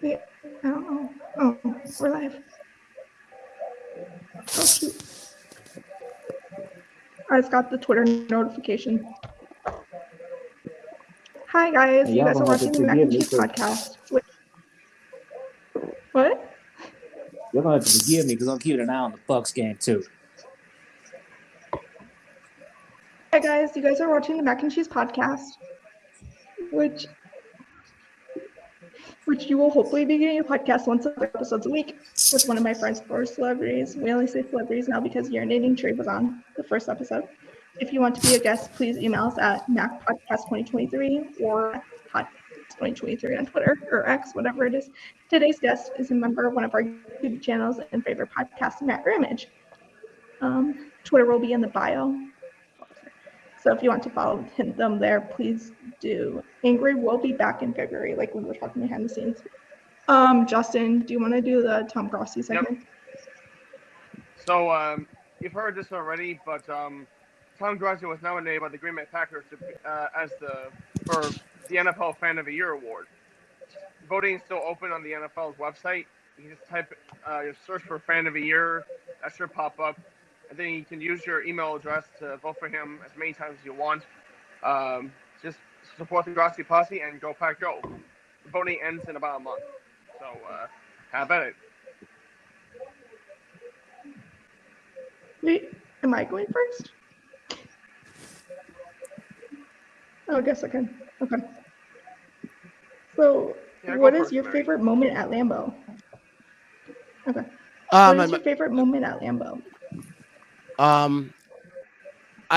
Wait, I don't know. Oh, we're live. Oh shoot! I just got the Twitter notification. Hi guys, And you y'all guys are gonna have to watching the Mac forgive and me Cheese because podcast. What? y'all gonna have to forgive me because I'm keeping an eye on the Bucks game too. Hi guys, you guys are watching the Mac and Cheese podcast, which you will hopefully be getting a podcast once or episodes a week with one of my friends or celebrities. We only say celebrities now because Urinating Trade was on the first episode. If you want to be a guest, please email us at macpodcast2023 or podcast2023 on Twitter or X, whatever it is. Today's guest is a member of one of our YouTube channels and favorite podcast, Matt Ramage. Twitter will be in the bio. So if you want to follow them there, please do. Angry will be back in February, like we were talking behind the scenes. Justin, do you want to do the Tom Grossi segment? Yep. So you've heard this already, but Tom Grossi was nominated by the Green Bay Packers for the NFL Fan of the Year award. Voting is still open on the NFL's website. You just search for Fan of the Year. That should pop up, and then you can use your email address to vote for him as many times as you want. Just support the Grossi posse and go Pack Go. Voting ends in about a month, so have at it. Wait, am I going first? Oh, I guess I can. Okay. So, what is your favorite moment at Lambeau? Okay. What is your favorite moment at Lambeau? I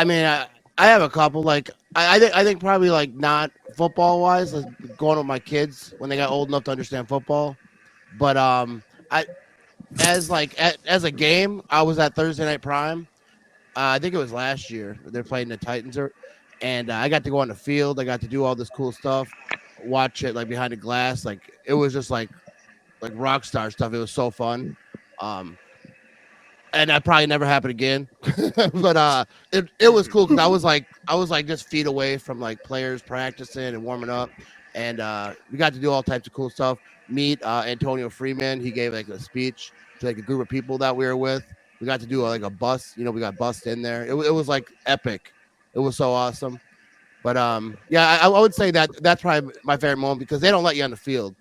mean, I have a couple. Like, I think probably like not football wise, like going with my kids when they got old enough to understand football. But I as a game, I was at Thursday Night Prime. I think it was last year. They're playing the Titans, and I got to go on the field. I got to do all this cool stuff, watch it like behind the glass. Like it was just like rock star stuff. It was so fun. And that probably never happened again. But it was cool because I was like just feet away from like players practicing and warming up, and we got to do all types of cool stuff. Meet Antonio Freeman. He gave like a speech to like a group of people that we were with. We got to do like a bus. We got bussed in there. It was like epic. It was so awesome. But yeah, I would say that's probably my favorite moment because they don't let you on the field,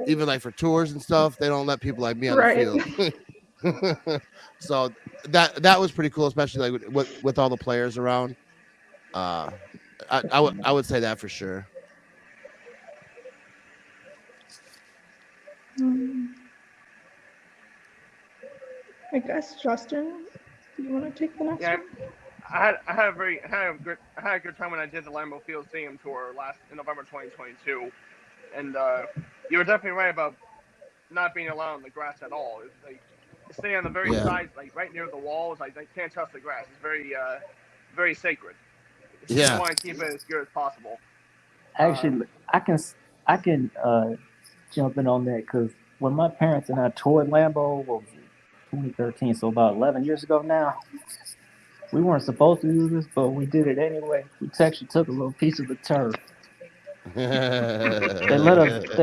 even like for tours and stuff. They don't let people like me on the field. So that was pretty cool, especially like with all the players around. I would say that for sure. I guess Justin, do you want to take the next one? I had a good time when I did the Lambeau Field Stadium tour in November 2022, and you were definitely right about not being allowed on the grass at all. It's like stay on the very sides, like right near the walls. Like they can't touch the grass. It's very sacred. You want to keep it as good as possible. Actually, I can jump in on that because when my parents and I toured Lambeau, what was it, 2013, so about 11 years ago now. We weren't supposed to do this, but we did it anyway. We actually took a little piece of the turf. They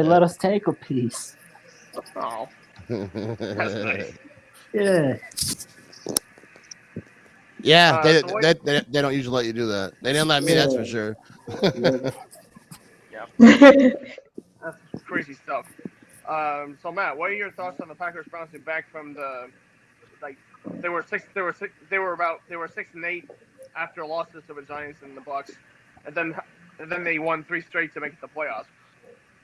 let us take a piece. Oh, that's nice. Yeah. Yeah, they don't usually let you do that. They didn't let me, that's for sure. Yeah. That's crazy stuff. So Matt, what are your thoughts on the Packers bouncing back from they were 6-8 after losses to the Giants and the Bucks, and then they won 3 straight to make it the playoffs.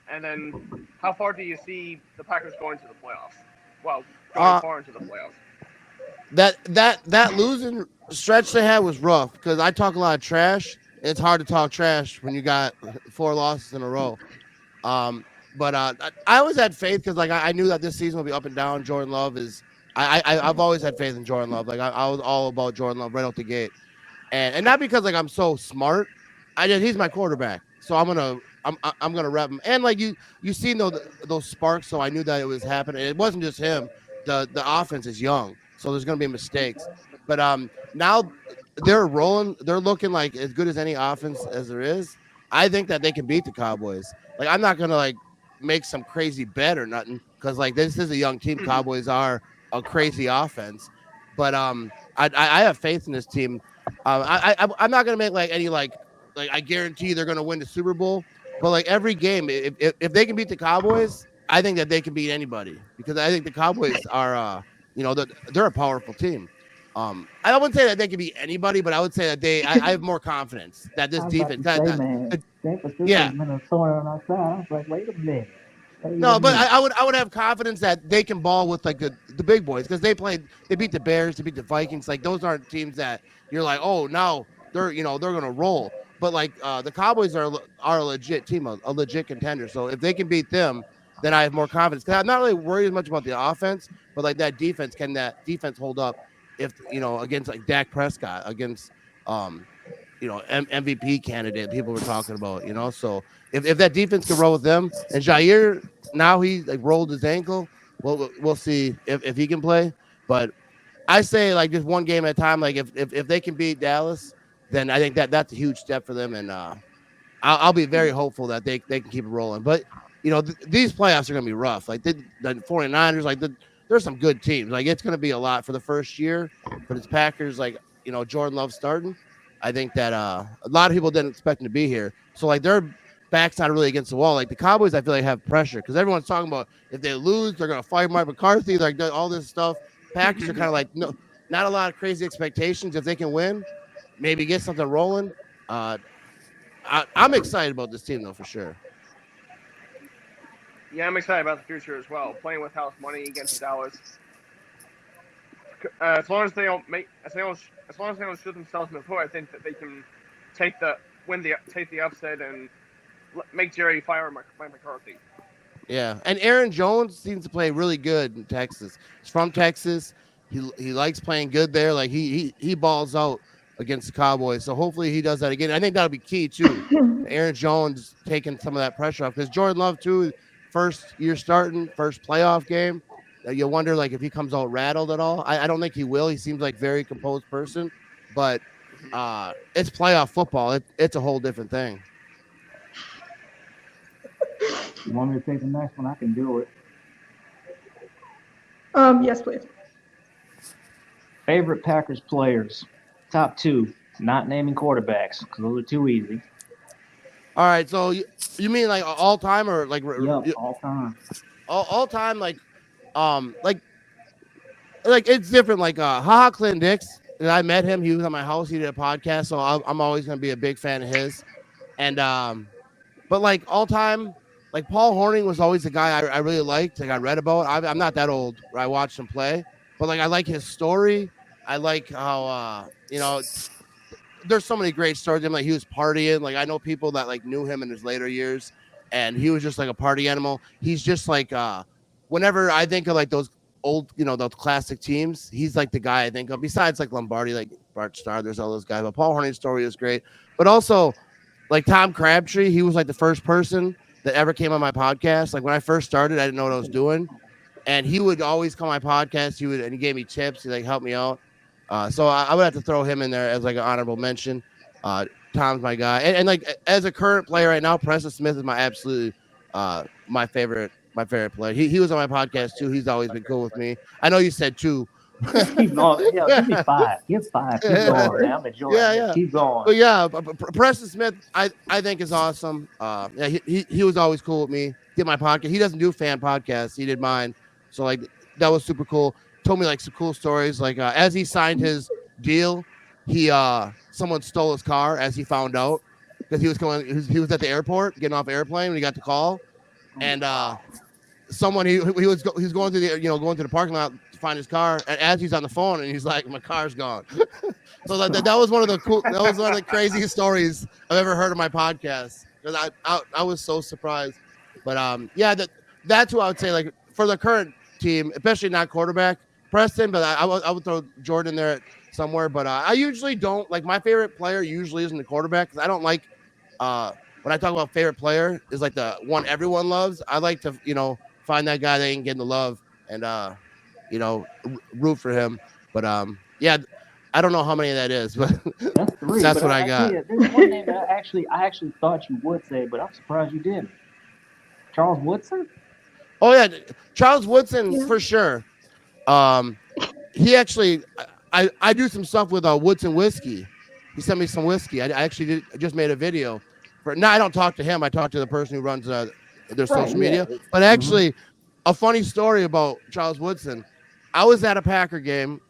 And then how far do you see the Packers going to the playoffs? Well, going far into the playoffs. That losing stretch they had was rough because I talk a lot of trash. It's hard to talk trash when you got 4 losses in a row. But I always had faith because like I knew that this season would be up and down. Jordan Love is I've always had faith in Jordan Love. Like I was all about Jordan Love right out the gate, and not because like I'm so smart. He's my quarterback, so I'm gonna rep him. And like you seen those sparks, so I knew that it was happening. It wasn't just him. The offense is young, so there's gonna be mistakes. But now they're rolling. They're looking like as good as any offense as there is. I think that they can beat the Cowboys. Like I'm not gonna like make some crazy bet or nothing because like this is a young team. Cowboys are a crazy offense, but I have faith in this team. I'm not gonna make like any like I guarantee they're gonna win the Super Bowl, but like every game, if they can beat the Cowboys, I think that they can beat anybody because I think the Cowboys are they're a powerful team. I wouldn't say that they can beat anybody, but I would say that I have more confidence that this I was about defense. to say, man, San Francisco's Yeah. been a thorn on our side. I was like, wait a minute. No, but I would have confidence that they can ball with like the big boys because they beat the Bears, they beat the Vikings. Like those aren't teams that you're like, oh, now they're gonna roll. But like the Cowboys are a legit team, a legit contender. So if they can beat them, then I have more confidence. Because I'm not really worried as much about the offense, but like that defense, can that defense hold up if against like Dak Prescott, against MVP candidate people were talking about, So if that defense can roll with them and Jair, now he like rolled his ankle, we'll see if he can play. But I say like just one game at a time. Like if they can beat Dallas, then I think that's a huge step for them. And I'll be very hopeful that they can keep it rolling. But these playoffs are gonna be rough. Like the 49ers, like there's some good teams. Like it's gonna be a lot for the first year for the Packers. Like Jordan Love starting. I think that a lot of people didn't expect him to be here. So like their back's not really against the wall. Like the Cowboys, I feel like have pressure because everyone's talking about if they lose, they're gonna fire Mike McCarthy. Like all this stuff. Packers are kind of like no, not a lot of crazy expectations. If they can win, maybe get something rolling. I'm excited about this team though for sure. Yeah, I'm excited about the future as well. Playing with house money against Dallas. As long as they don't shoot themselves in the foot, I think that they can take the upset and make Jerry fire Mike McCarthy. Yeah, and Aaron Jones seems to play really good in Texas. He's from Texas. He likes playing good there. Like he balls out against the Cowboys. So hopefully he does that again. I think that'll be key too. Aaron Jones taking some of that pressure off because Jordan Love too, first year starting, first playoff game. You wonder like if he comes out rattled at all. I don't think he will. He seems like very composed person, but it's playoff football. It's a whole different thing. You want me to take the next one? I can do it. Yes, please. Favorite Packers players, top two. Not naming quarterbacks because those are too easy. All right, so you mean like all time or like all time? All time, like it's different. Like haha Clint Dix, and I met him. He was at my house. He did a podcast, so I'm always gonna be a big fan of his. And but like all time, like Paul Hornung was always the guy I really liked. Like I read about. I'm not that old. I watched him play, but like I like his story. I like how there's so many great stories. Like he was partying. Like I know people that like knew him in his later years, and he was just like a party animal. He's just like whenever I think of like those old, those classic teams, he's like the guy I think of. Besides like Lombardi, like Bart Starr, there's all those guys. But Paul Hornung's story is great. But also like Tom Crabtree, he was like the first person that ever came on my podcast. Like when I first started, I didn't know what I was doing, and he would always come on my podcast. He gave me tips. He like helped me out. So I would have to throw him in there as like an honorable mention. Tom's my guy, and like as a current player right now, Preston Smith is my absolute my favorite player. He was on my podcast too. He's always been cool with me. I know you said two. Keep going. Yeah, give me five. Give 5. Keep going, man. I'm enjoying it. Keep going. But yeah, Preston Smith, I think is awesome. Yeah, he was always cool with me. Did my podcast. He doesn't do fan podcasts. He did mine. So like that was super cool. Told me like some cool stories. Like as he signed his deal, someone stole his car as he found out because he was at the airport getting off airplane when he got the call, and someone he was going through the going to the parking lot to find his car, and as he's on the phone and he's like, my car's gone. So that was one of the craziest stories I've ever heard of my podcast because I was so surprised. But yeah, that's who I would say like for the current team, especially not quarterback. Preston, but I would throw Jordan there somewhere. But I usually don't like my favorite player usually isn't the quarterback because I don't like when I talk about favorite player is like the one everyone loves. I like to find that guy that ain't getting the love and root for him. But yeah, I don't know how many that is, but that's 3. That's what I got. There's one name that I actually thought you would say, but I'm surprised you didn't. Charles Woodson? Oh yeah, Charles Woodson Yeah. for sure. He actually, I do some stuff with Woodson whiskey. He sent me some whiskey. I actually I just made a video for. Now I don't talk to him. I talk to the person who runs their Right. social media. Yeah. But actually, a funny story about Charles Woodson. I was at a Packer game.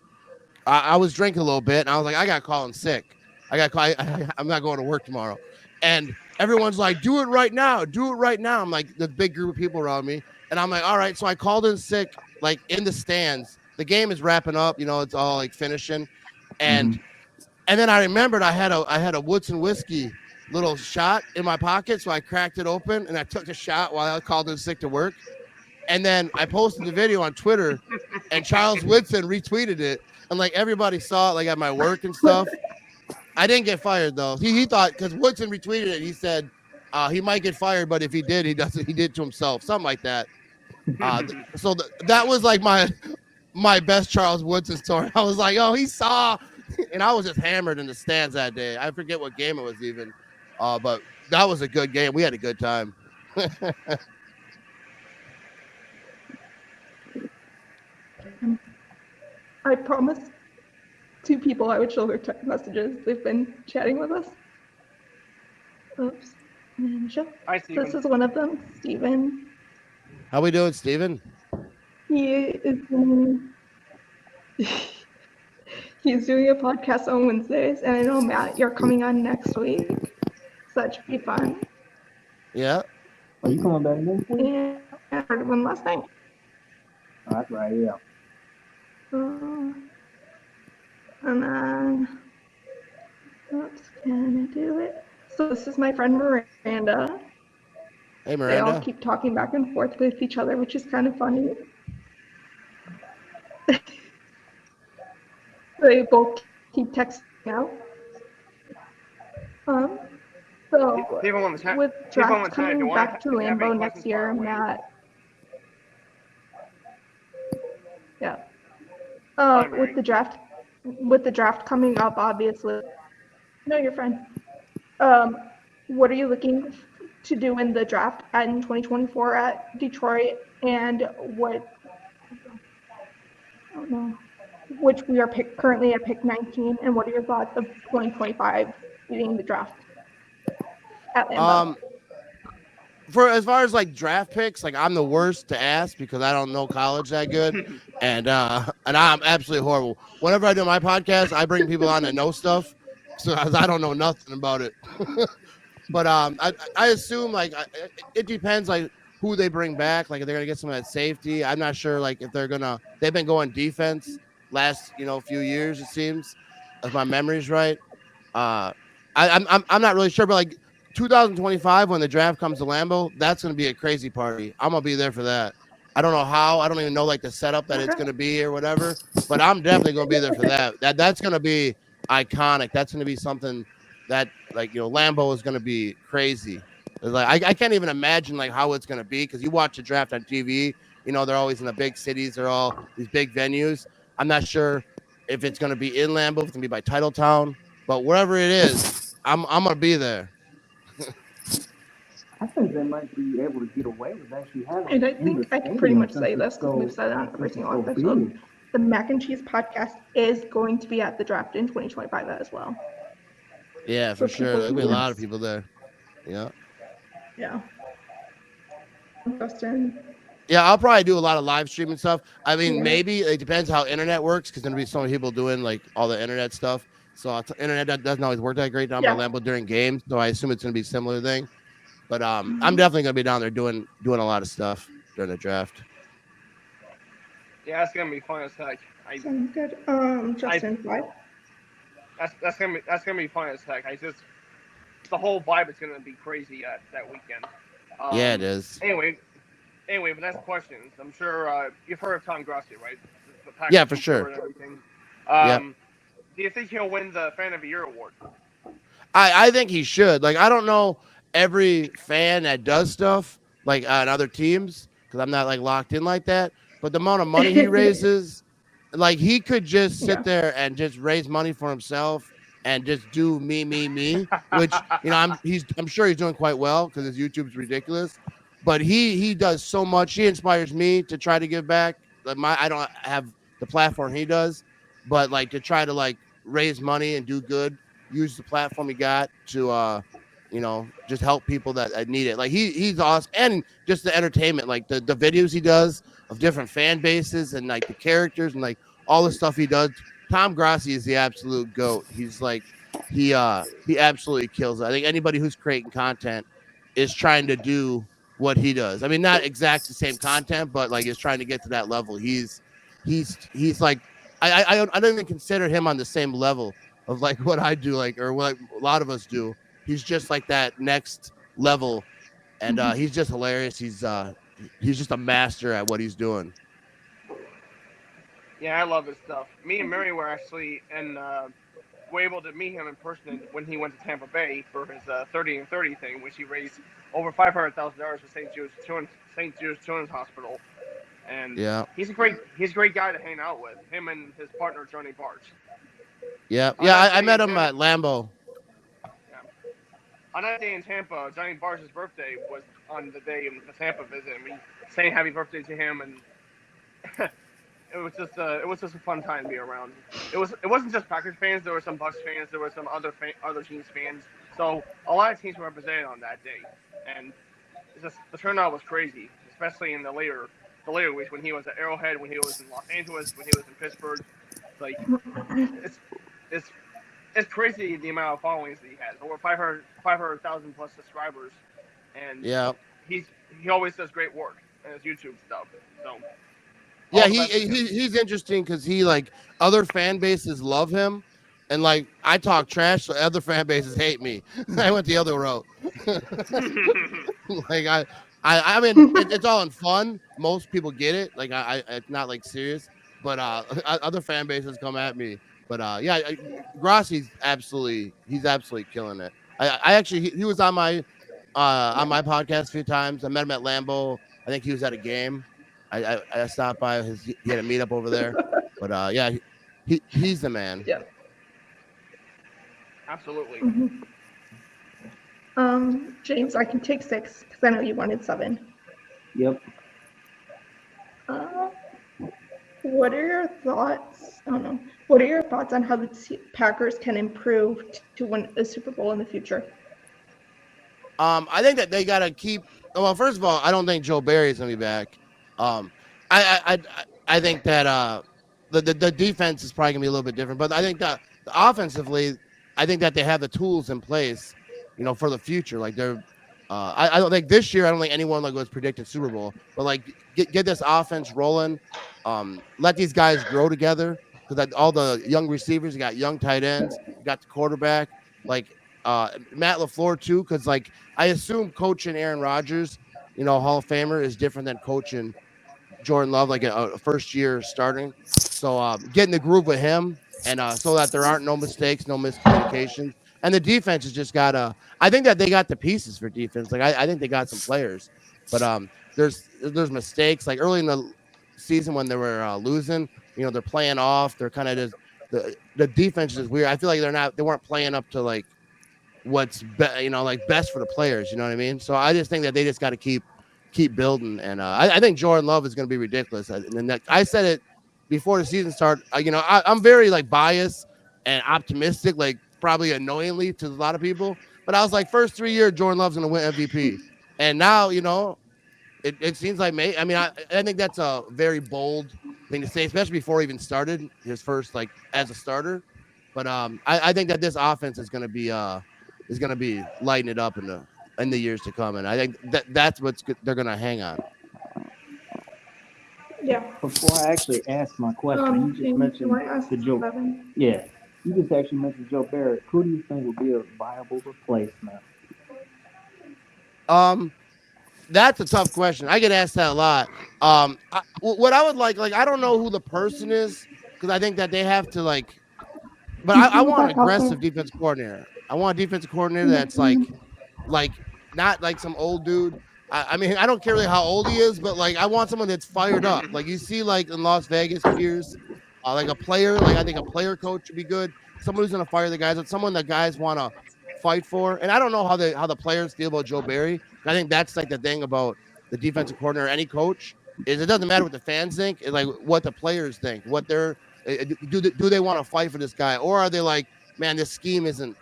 I was drinking a little bit, and I was like, I got calling sick. I'm not going to work tomorrow. And everyone's like, do it right now. Do it right now. I'm like, the big group of people around me. And I'm like, all right. So I called in sick, like in the stands. The game is wrapping up, it's all like finishing. And then I remembered I had a Woodson whiskey little shot in my pocket. So I cracked it open and I took a shot while I called in sick to work. And then I posted the video on Twitter, and Charles Woodson retweeted it, and like everybody saw it, like at my work and stuff. I didn't get fired though. He thought, because Woodson retweeted it, he said he might get fired, but if he did, he doesn't. He did to himself, something like that. So that was like my best Charles Woodson story. I was like, oh, he saw, and I was just hammered in the stands that day. I forget what game it was even, but that was a good game. We had a good time. I promised 2 people I would show their text messages. They've been chatting with us. Oops. And show. Hi, Steven. This is one of them, Steven. How we doing, Steven? He is doing, he's doing a podcast on Wednesdays, and I know, Matt, you're coming on next week. So that should be fun. Yeah. Are you coming back next week? And I heard one last night. Oh, that's right, yeah. And then, oops, can I do it? So this is my friend Miranda. Hey, They all Miranda. keep talking back and forth with each other, which is kind of funny. They both keep texting out. So People in the chat. with people in the draft chat, if you coming want back to if you have any Lambeau questions, next year, fire away. Matt. Yeah. Mary. With the draft coming up, obviously. No, you're fine. What are you looking to do in the draft in 2024 at Detroit, and what? I don't know. Which we are currently at pick 19, and what are your thoughts of 2025 leading the draft at Lambeau? For as far as like draft picks, like I'm the worst to ask because I don't know college that good, and I'm absolutely horrible. Whenever I do my podcast, I bring people on that know stuff, so I don't know nothing about it. But I assume like it depends like who they bring back. Like if they're gonna get some of that safety, I'm not sure. Like if they've been going defense last few years it seems, if my memory's right. I'm not really sure, but like 2025 when the draft comes to Lambeau, that's gonna be a crazy party. I'm gonna be there for that. I don't know how. I don't even know like the setup that it's gonna be or whatever, but I'm definitely gonna be there for that. That's gonna be iconic. That's gonna be something that like Lambeau is gonna be crazy. Like I can't even imagine like how it's gonna be because you watch the draft on TV. They're always in the big cities. They're all these big venues. I'm not sure if it's gonna be in Lambeau. If it's gonna be by Titletown, but wherever it is, I'm gonna be there. I think they might be able to get away with actually having. And I think I can pretty much say this because we've said it on every single episode. The Mac and Cheese podcast is going to be at the draft in 2025 as well. Yeah, for sure. There'll be a lot of people there. Yeah. Yeah. Justin. Yeah, I'll probably do a lot of live streaming stuff. I mean, maybe it depends how internet works because there'll be so many people doing like all the internet stuff. So internet doesn't always work that great down by Lambeau during games. So I assume it's going to be a similar thing. But I'm definitely going to be down there doing a lot of stuff during the draft. Yeah, that's gonna be fun as heck. Sounds good. Justin, why? That's gonna be fun as heck. The whole vibe is gonna be crazy that weekend. Yeah, it is. Anyway, but that's questions. I'm sure you've heard of Tom Grossi, right? Yeah, for sure. Do you think he'll win the Fan of the Year award? I think he should. Like, I don't know every fan that does stuff like on other teams because I'm not like locked in like that. But the amount of money he raises, like he could just sit there and just raise money for himself and just do me, which I'm sure he's doing quite well because his YouTube's ridiculous. but he does so much. He inspires me to try to give back. Like I don't have the platform he does, but like to try to like raise money and do good, use the platform he got to just help people that need it. Like he's awesome, and just the entertainment, like the videos he does of different fan bases and like the characters and like all the stuff he does. Tom Grossi is the absolute goat. He's like he absolutely kills it. I think anybody who's creating content is trying to do what he does. I mean, not exact the same content, but like is trying to get to that level. He's like I don't even consider him on the same level of like what I do, like or what a lot of us do. He's just like that next level, and he's just hilarious. He's just a master at what he's doing. Yeah, I love his stuff. Me and Mary were actually were able to meet him in person when he went to Tampa Bay for his 30 and 30 thing, which he raised over $500,000 for St. Jude's Children's Hospital. And Yeah, he's a great guy to hang out with. Him and his partner Johnny Barge. yeah, On yeah. that I day met in him at Lambeau. Yeah. On that day in Tampa, Johnny Barge's birthday was on the day of the Tampa visit, and we sang happy birthday to him, and it was just a fun time to be around. It wasn't just Packers fans. There were some Bucks fans. There were some other teams fans. So a lot of teams were represented on that day, and the turnout was crazy, especially in the later weeks when he was at Arrowhead, when he was in Los Angeles, when he was in Pittsburgh. Like it's it's it's crazy the amount of followings that he has. Over 500,000 plus subscribers, and Yeah, he's he always does great work in his YouTube stuff. So yeah. all the best to him. He's interesting because he like other fan bases love him, and like I talk trash, so other fan bases hate me. I went the other route. Like I mean it's all in fun. Most people get it. Like it's not like serious, but other fan bases come at me. But yeah, Grossi's he's absolutely killing it. I actually he was on my podcast a few times. I met him at Lambeau. I think he was at a game. I stopped by he had a meetup over there. But yeah, he's the man. Yeah. Absolutely. Mhm. James, I can take 6 because I know you wanted 7. Yep. Uh, what are your thoughts? I don't know. What are your thoughts on how the Packers can improve to win a Super Bowl in the future? I think that they gotta keep. Well, first of all, I don't think Joe Barry's gonna be back. Um, I think that the defense is probably gonna be a little bit different, but I think that offensively, I think that they have the tools in place, for the future. Like they're, I don't think this year. I don't think anyone like was predicting Super Bowl, but like get this offense rolling. Let these guys grow together because all the young receivers, you got young tight ends, you got the quarterback, like Matt LaFleur too, because like I assume coaching Aaron Rodgers, Hall of Famer, is different than coaching Jordan Love, like a first year starting. So getting the groove with him, and so that there aren't no mistakes, no miscommunications, and the defense has just got to. I think that they got the pieces for defense. Like I think they got some players, but there's mistakes like early in the season when they were losing. They're playing off. They're kind of just the defense is weird. I feel like they weren't playing up to like like best for the players. You know what I mean? So I just think that they just got to keep building, and I think Jordan Love is going to be ridiculous. And then I said it before the season started. I'm very like biased and optimistic, like probably annoyingly to a lot of people. But I was like, first 3 years, Jordan Love's going to win MVP, and now it seems like I mean, I think that's a very bold thing to say, especially before he even started his first like as a starter. But I think that this offense is gonna be lighting it up in the years to come, and I think that's what they're gonna hang on. Yeah. Before I actually ask my question, you just James, mentioned do I ask the Joe. 7? Yeah, you just actually mentioned Joe Barrett. Who do you think would be a viable replacement? That's a tough question. I get asked that a lot. What I would like I don't know who the person is because I think that they have to like. But I want an aggressive defensive coordinator. I want a defensive coordinator that's like not like some old dude. I mean, I don't care really how old he is, but like I want someone that's fired up. Like you see, like in Las Vegas, Pierce, like a player. Like I think a player coach would be good. Someone who's gonna fire the guys. But someone that guys want to fight for. And I don't know how the players feel about Joe Barry. I think that's like the thing about the defensive coordinator, any coach, is it doesn't matter what the fans think. It's like what the players think. What they're do they want to fight for this guy, or are they like, man, this scheme isn't,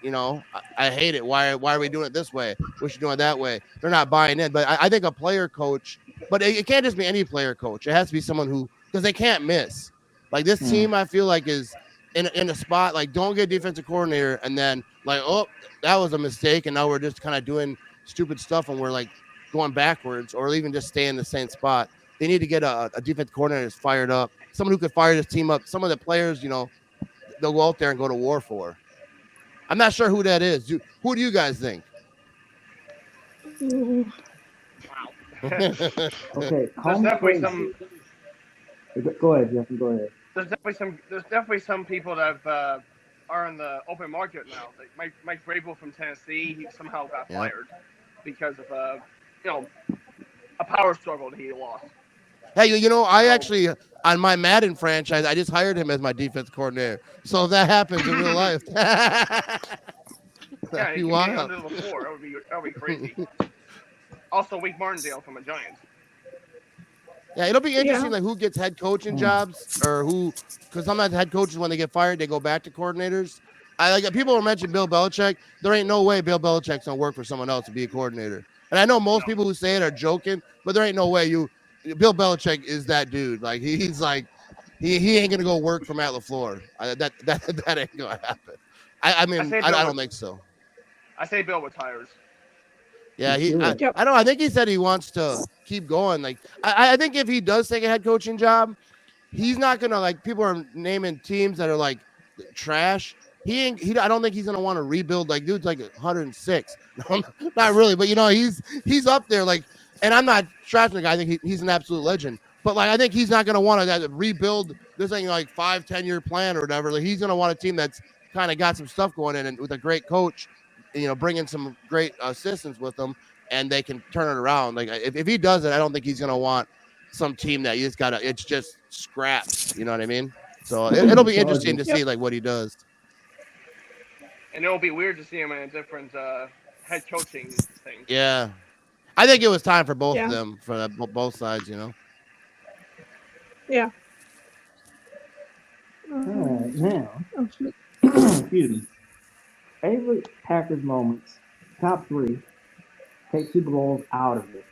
I hate it. Why are we doing it this way? We should do it that way. They're not buying in. But I think a player coach, but it can't just be any player coach. It has to be someone who, because they can't miss. Like this team, I feel like is in a spot like don't get defensive coordinator and then like, oh, that was a mistake, and now we're just kind of doing stupid stuff and we're like going backwards, or even just stay in the same spot. They need to get a defensive coordinator that's fired up, someone who could fire this team up. Some of the players, they'll go out there and go to war for. I'm not sure who that is. Who do you guys think? Ooh. Okay, There's definitely some. Go ahead, Jeff. Go ahead. There's definitely some people that are in the open market now. Like Mike Vrabel from Tennessee, he somehow got fired because of a power struggle that he lost. Hey, I actually on my Madden franchise, I just hired him as my defense coordinator. So if that happens in real life, yeah, he can be under the floor. That would be crazy. Also, Wake Martindale from the Giants. Yeah, it'll be interesting, like who gets head coaching jobs or who, because sometimes head coaches when they get fired, they go back to coordinators. People will mention Bill Belichick. There ain't no way Bill Belichick's gonna work for someone else to be a coordinator. And I know most people who say it are joking, but there ain't no way Bill Belichick is that dude. Like he's like he ain't gonna go work for Matt LaFleur. That ain't gonna happen. I don't think so. I say Bill retires. Yeah, I don't know. I think he said he wants to keep going. Like I think if he does take a head coaching job, he's not gonna, like, people are naming teams that are like trash. I don't think he's gonna want to rebuild. Like, dude's like 106. No, not really, but he's up there. Like, and I'm not trashing the guy. I think he's an absolute legend. But like, I think he's not gonna want to rebuild this thing like 5-10 year plan or whatever. Like, he's gonna want a team that's kind of got some stuff going in and with a great coach. Bring in some great assistants with them, and they can turn it around. Like if he does it, I don't think he's gonna want some team that it's just scraps. You know what I mean? So it'll be interesting to see like what he does. And it'll be weird to see him in a different head coaching thing. Yeah, I think it was time for both of them, for both sides. Yeah. All right, now, excuse me. Favorite Packers moments, top 3. Take Super Bowls out of it.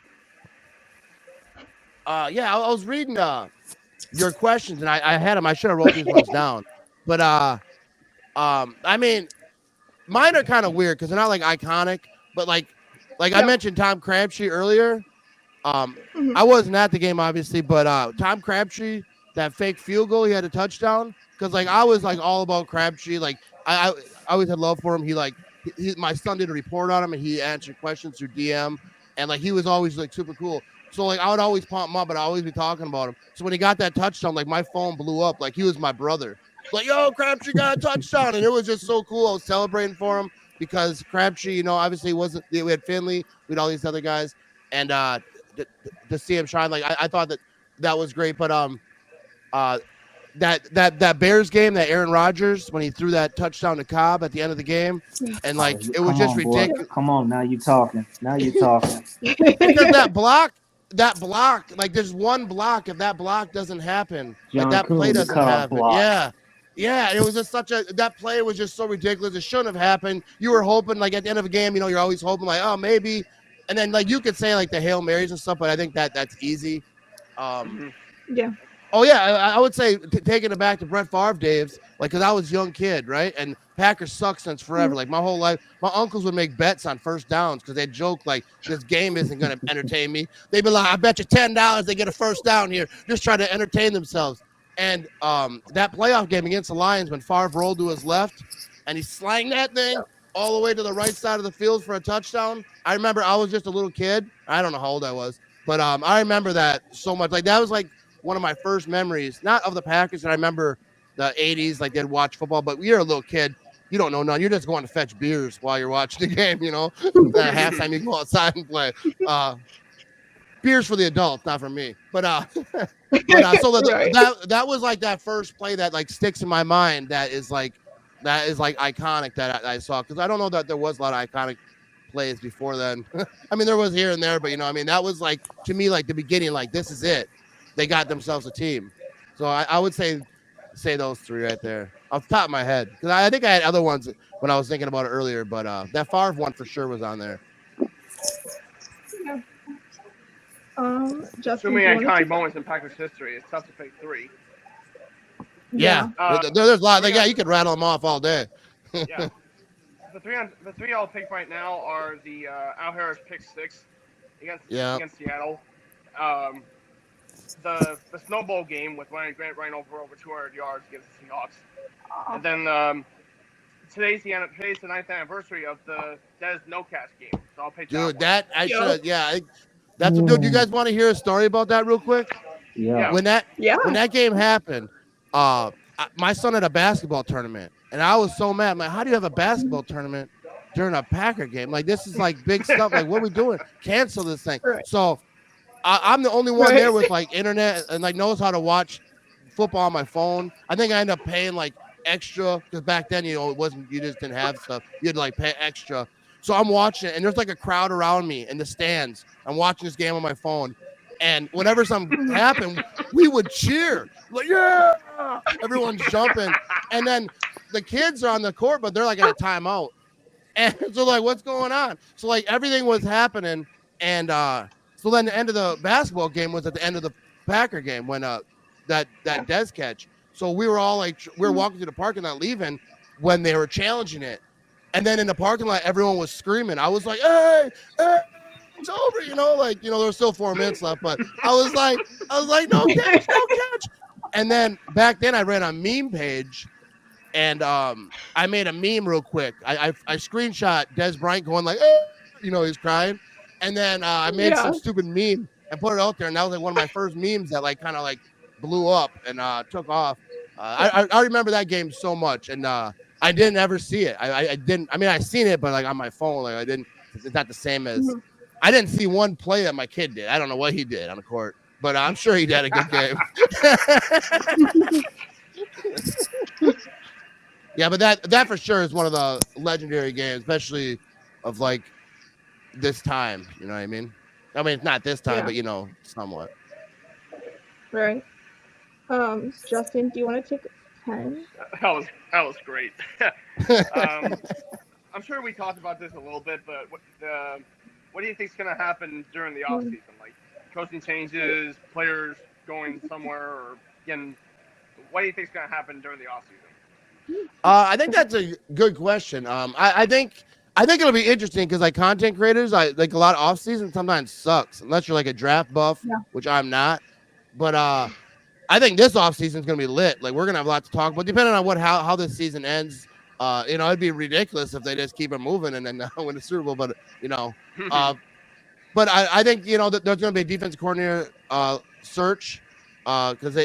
Yeah, I was reading your questions, and I had them. I should have wrote these ones down, but I mean, mine are kind of weird because they're not like iconic, but like I mentioned Tom Crabtree earlier. I wasn't at the game obviously, but Tom Crabtree, that fake field goal, he had a touchdown. Because like I was like all about Crabtree. Like I always had love for him. My son did a report on him, and he answered questions through DM, and like he was always like super cool. So like I would always pump him up, but I always be talking about him. So when he got that touchdown, like my phone blew up. Like he was my brother. Like, yo, Crabtree got a touchdown, and it was just so cool. I was celebrating for him because Crabtree, obviously we had Finley, we had all these other guys, and to see him shine, like I thought that was great. But that Bears game, that Aaron Rodgers, when he threw that touchdown to Cobb at the end of the game, and like it was just ridiculous. Come on, now you talking. Because that block, like there's one block. If that block doesn't happen, like that play doesn't happen. Yeah, it was just that play was just so ridiculous. It shouldn't have happened. You were hoping, like at the end of a game, you're always hoping like, oh, maybe, and then like you could say like the Hail Marys and stuff, but I think that's easy. Yeah. Oh yeah, I would say taking it back to Brett Favre days, like because I was a young kid, right? And Packers suck since forever. Like my whole life, my uncles would make bets on first downs because they'd joke like this game isn't going to entertain me. They'd be like, I bet you $10 they get a first down here, just try to entertain themselves. And that playoff game against the Lions, when Favre rolled to his left and he slanged that thing all the way to the right side of the field for a touchdown. I remember I was just a little kid. I don't know how old I was, but I remember that so much. Like that was like one of my first memories, not of the Packers. And I remember the 80s, like they'd watch football, but you're a little kid. You don't know none. You're just going to fetch beers while you're watching the game, At halftime, you go outside and play. Beers for the adults, not for me. So that was like that first play that like sticks in my mind. That is like iconic that I saw, because I don't know that there was a lot of iconic plays before then. I mean, there was here and there, but I mean, that was like to me like the beginning. Like this is it. They got themselves a team. So I would say those three right there off the top of my head because I think I had other ones when I was thinking about it earlier, but that Favre one for sure was on there. Yeah. Justin, So do many you want to iconic take moments in Packers history. It's tough to pick three. Yeah, Uh, there's a lot. Like, yeah, you could rattle them off all day. Yeah. The three I'll pick right now are the Al Harris pick six against Seattle. The Snow Bowl game with Ryan Grant running over 200 yards against the Seahawks. And then today's the 9th anniversary of the Dez No Catch game. So I'll pick Dude, that I should. Yeah, that's what. Dude, you guys want to hear a story about that real quick? Yeah. When that game happened, my son had a basketball tournament, and I was so mad. I'm like, how do you have a basketball tournament during a Packer game? Like, this is like big stuff. Like, what are we doing? Cancel this thing. Right. So I'm the only one there with like internet and like knows how to watch football on my phone. I think I ended up paying like extra because back then, it wasn't, you just didn't have stuff. You had to like pay extra. So I'm watching it, and there's like a crowd around me in the stands. I'm watching this game on my phone. And whenever something happened, we would cheer. Like, yeah! Everyone's jumping. And then the kids are on the court, but they're like at a timeout. And so like, what's going on? So like everything was happening. And so then the end of the basketball game was at the end of the Packer game when that Dez catch. So we were all like, we were walking through the parking lot leaving when they were challenging it. And then in the parking lot, everyone was screaming. I was like, hey, it's over, like, there was still 4 minutes left, but I was like, no catch. And then back then I ran a meme page and I made a meme real quick. I screenshot Dez Bryant going like, he's crying. And then I made some stupid meme and put it out there. And that was like one of my first memes that like kind of like blew up and took off. I remember that game so much. And I didn't ever see it. I seen it, but like on my phone, like it's not the same as, I didn't see one play that my kid did. I don't know what he did on the court, but I'm sure he had a good game. Yeah, but that for sure is one of the legendary games, especially of like this time. You know what I mean? I mean, it's not this time, but somewhat. Right. Justin, do you want to take 10? That was great. I'm sure we talked about this a little bit, but what do you think is going to happen during the off season? Like coaching changes, players going somewhere, or again, what do you think is going to happen during the off season? I think that's a good question. I think it'll be interesting because like content creators, like a lot of off season sometimes sucks unless you're like a draft buff, which I'm not. But I think this off season is going to be lit. Like we're going to have a lot to talk about, depending on how this season ends. It'd be ridiculous if they just keep it moving and then win the Super Bowl. But but I think that there's going to be a defensive coordinator search because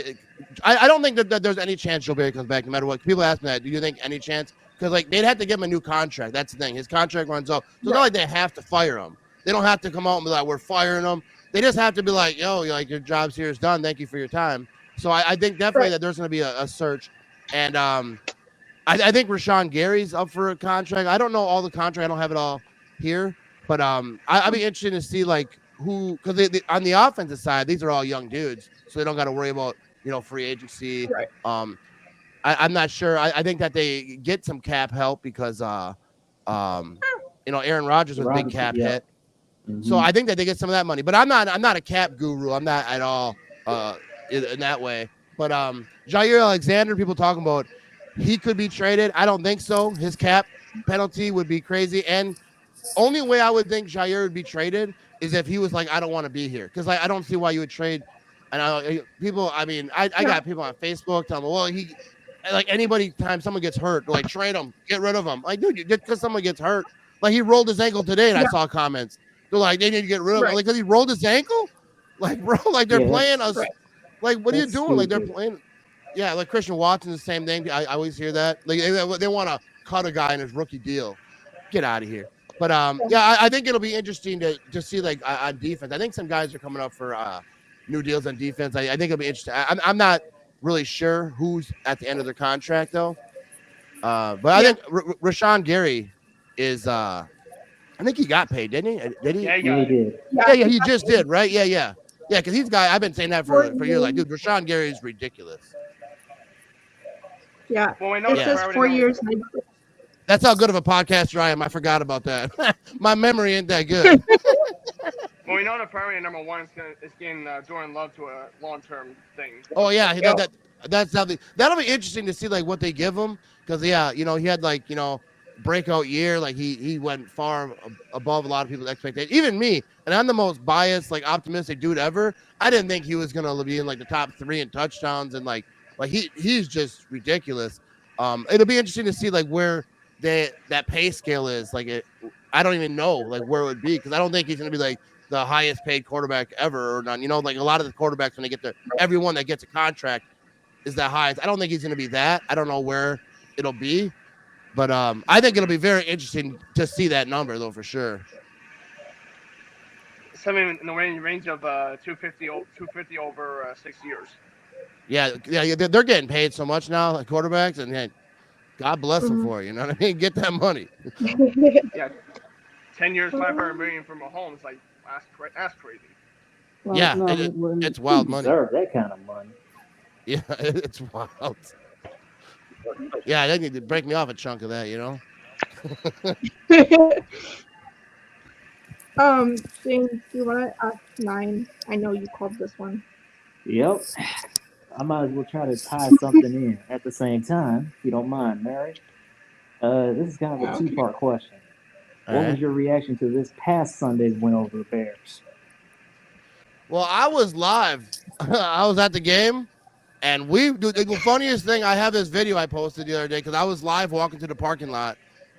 I don't think that there's any chance Joe Barry comes back no matter what. People ask me that. Do you think any chance? Because like they'd have to give him a new contract. That's the thing. His contract runs out. So it's not like they have to fire him. They don't have to come out and be like, we're firing him. They just have to be like, yo, like your job's here is done. Thank you for your time. So I think definitely that there's going to be a search. And I think Rashawn Gary's up for a contract. I don't know all the contract. I don't have it all here. But I'd be interested to see like who, because on the offensive side, these are all young dudes. So they don't got to worry about, free agency. Right. I'm not sure. I think that they get some cap help because, Aaron Rodgers was a big cap hit. Mm-hmm. So I think that they get some of that money. But I'm not a cap guru. I'm not at all in that way. But Jair Alexander, people talking about he could be traded. I don't think so. His cap penalty would be crazy. And only way I would think Jair would be traded is if he was like, I don't want to be here. Because I don't see why you would trade. And I got people on Facebook telling me, well, he like anybody time someone gets hurt, like trade him, get rid of him. Like, dude, just because someone gets hurt, like he rolled his ankle today, and I saw comments. They're like, they need to get rid of him, like because he rolled his ankle. Like, bro, like they're playing us. Right. Like, what are you doing? Stupid. Like they're playing. Yeah, like Christian Watson, the same thing. I always hear that. Like they want to cut a guy in his rookie deal. Get out of here. But I think it'll be interesting to see like on defense. I think some guys are coming up for new deals on defense. I think it'll be interesting. I'm not really sure who's at the end of their contract though. But I think Rashawn Gary is. I I think he got paid, didn't he? Did he? Yeah, Yeah, he did. Yeah, he just did, right? Yeah. Because he's got. I've been saying that for years. Like, dude, years. Rashawn Gary is ridiculous. Yeah, Well, we know it the says priority 4 number. years. That's how good of a podcaster I am. I forgot about that. My memory ain't that good. Well, we know the priority number one is getting Jordan Love to a long-term thing. Oh yeah, Yeah. that's something that'll be interesting to see like what they give him because yeah, he had like breakout year, like he went far above a lot of people's expectations, even me, and I'm the most biased, like optimistic dude ever. I didn't think he was gonna be in like the top 3 in touchdowns and like he's just ridiculous. It'll be interesting to see like where that pay scale is. I don't even know like where it would be because I don't think he's gonna be like the highest paid quarterback ever or none. Like a lot of the quarterbacks when they get everyone that gets a contract is that high. I don't think he's going to be that. I don't know where it'll be, but I think it'll be very interesting to see that number though for sure. Something in the range of 250 over 6 years. Yeah, they're getting paid so much now, like quarterbacks, and man, God bless them for it. You know what I mean? Get that money. Yeah, 10 years, 500 million for Mahomes. Like that's crazy. Well, Yeah, no, it's wild he money. deserve that kind of money. Yeah, it's wild. Yeah, they need to break me off a chunk of that. James, do you want to ask 9? I know you called this one. Yep. I might as well try to tie something in at the same time, if you don't mind, Mary. This is kind of a two-part question. What was your reaction to this past Sunday's win over the Bears? Well, I was live. I was at the game, and the funniest thing, I have this video I posted the other day because I was live walking to the parking lot,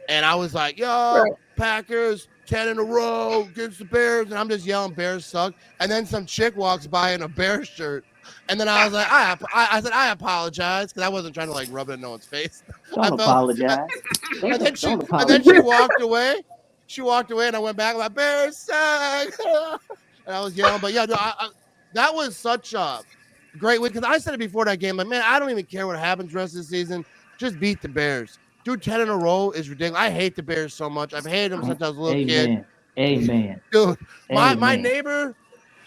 and I was like, yo, Packers, 10 in a row against the Bears, and I'm just yelling, Bears suck. And then some chick walks by in a Bears shirt, and then I was like, I said, I apologize, because I wasn't trying to like rub it in no one's face. Don't apologize. And then she walked away. She walked away, and I went back like, Bears suck. And I was yelling, but yeah, no, that was such a great win because I said it before that game. Like, man, I don't even care what happens the rest of the season. Just beat the Bears. Dude, 10 in a row is ridiculous. I hate the Bears so much. I've hated them since I was a little kid. Amen. Dude, my neighbor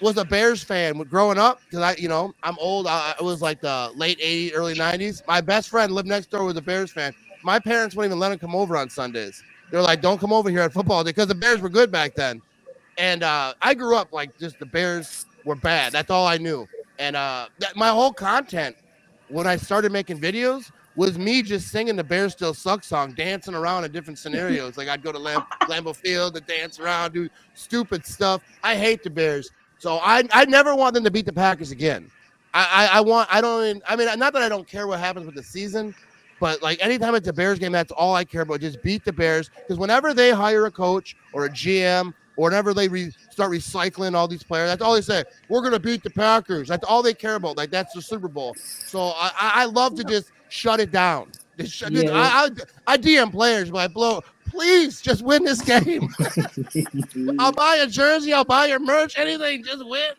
was a Bears fan growing up because I'm old. I was like the late 80s, early 90s. My best friend lived next door was a Bears fan. My parents wouldn't even let him come over on Sundays. They were like, don't come over here at football day because the Bears were good back then. And I grew up like just the Bears were bad. That's all I knew. And my whole content when I started making videos was me just singing the Bears Still Suck song, dancing around in different scenarios. Like I'd go to Lambeau Field and dance around, do stupid stuff. I hate the Bears. So I never want them to beat the Packers again. Not that I don't care what happens with the season, but like anytime it's a Bears game, that's all I care about. Just beat the Bears. Because whenever they hire a coach or a GM or whenever they start recycling all these players, that's all they say. We're going to beat the Packers. That's all they care about. Like, that's the Super Bowl. So I love to just shut it down. I DM players, but please just win this game. I'll buy a jersey. I'll buy your merch. Anything. Just win.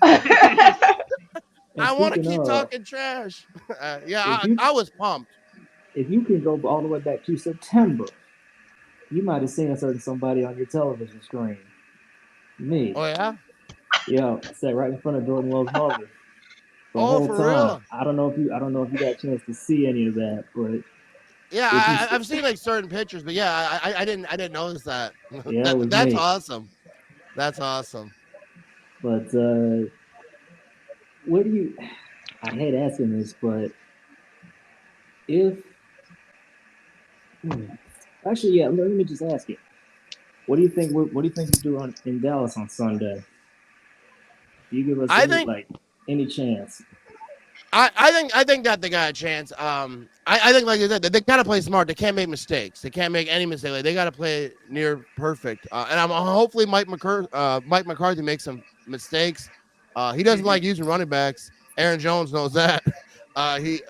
I want to keep talking trash. I was pumped. If you can go all the way back to September, you might have seen a certain somebody on your television screen. Me. Oh yeah. Yeah, I sat right in front of Jordan Love's mother. The whole time. Real? I don't know if you got a chance to see any of that, but yeah, I've seen like certain pictures, but yeah, I didn't notice that. Yeah, that's awesome. That's awesome. But what do you? I hate asking this, but actually, yeah, let me just ask you. What do you think? What do you think you do in Dallas on Sunday? Do you give us any chance? I think that they got a chance. I think like they gotta play smart. They can't make mistakes. They can't make any mistake. Like, they gotta play near perfect. And I'm hopefully Mike McCarthy makes some mistakes. He doesn't like using running backs. Aaron Jones knows that. He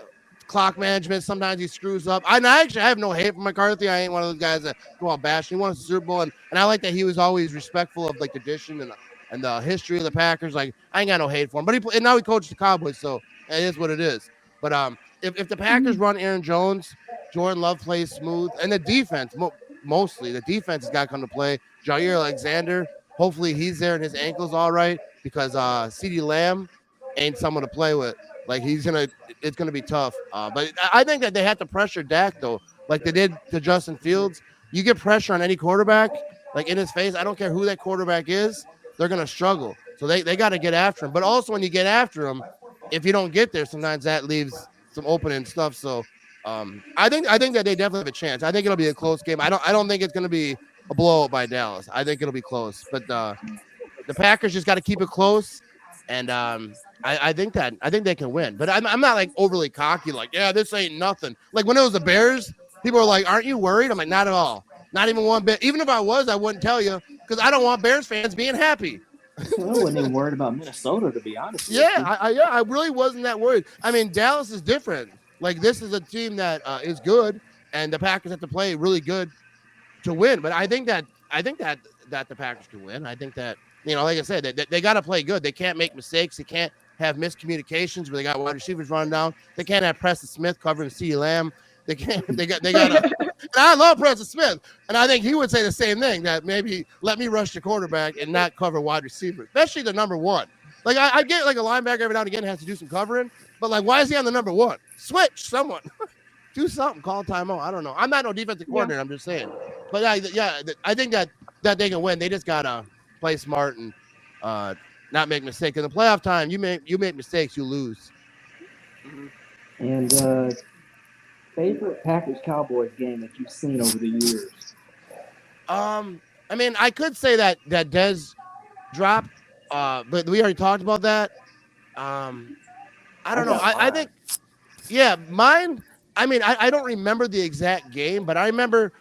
clock management. Sometimes he screws up. I have no hate for McCarthy. I ain't one of those guys that go out bashing. He won a Super Bowl, and I like that he was always respectful of like tradition and the history of the Packers. Like, I ain't got no hate for him. But now he coaches the Cowboys, so it is what it is. But if the Packers run Aaron Jones, Jordan Love plays smooth, and the defense, mostly. The defense has got to come to play. Jair Alexander, hopefully he's there and his ankle's all right because CeeDee Lamb ain't someone to play with. Like it's gonna be tough. But I think that they have to pressure Dak though, like they did to Justin Fields. You get pressure on any quarterback, like in his face. I don't care who that quarterback is, they're gonna struggle. So they got to get after him. But also when you get after him, if you don't get there, sometimes that leaves some opening stuff. So I think that they definitely have a chance. I think it'll be a close game. I don't think it's gonna be a blowout by Dallas. I think it'll be close. But the Packers just got to keep it close, and I think they can win. But I'm not like overly cocky, like, yeah, this ain't nothing. Like when it was the Bears, people were like, aren't you worried? I'm like, not at all. Not even one bit. Even if I was, I wouldn't tell you because I don't want Bears fans being happy. I wasn't even worried about Minnesota, to be honest. Yeah, I really wasn't that worried. I mean, Dallas is different. Like this is a team that is good, and the Packers have to play really good to win. But I think that the Packers can win. I think that, like I said, they got to play good. They can't make mistakes. They can't have miscommunications where they got wide receivers running down. They can't have Preston Smith covering CeeDee Lamb. They can't. They got. And I love Preston Smith, and I think he would say the same thing, that maybe let me rush the quarterback and not cover wide receivers, especially the number one. Like I get like a linebacker every now and again has to do some covering, but like why is he on the number one? Switch someone. Do something, call timeout. I don't know. I'm not no defensive coordinator. I'm just saying. But I think that they can win. They just gotta play smart and not make mistakes. In the playoff time, you make mistakes, you lose. And favorite Packers Cowboys game that you've seen over the years? I mean, I could say that Dez drop, but we already talked about that. I don't know. I think, yeah, mine. I mean, I don't remember the exact game, but I remember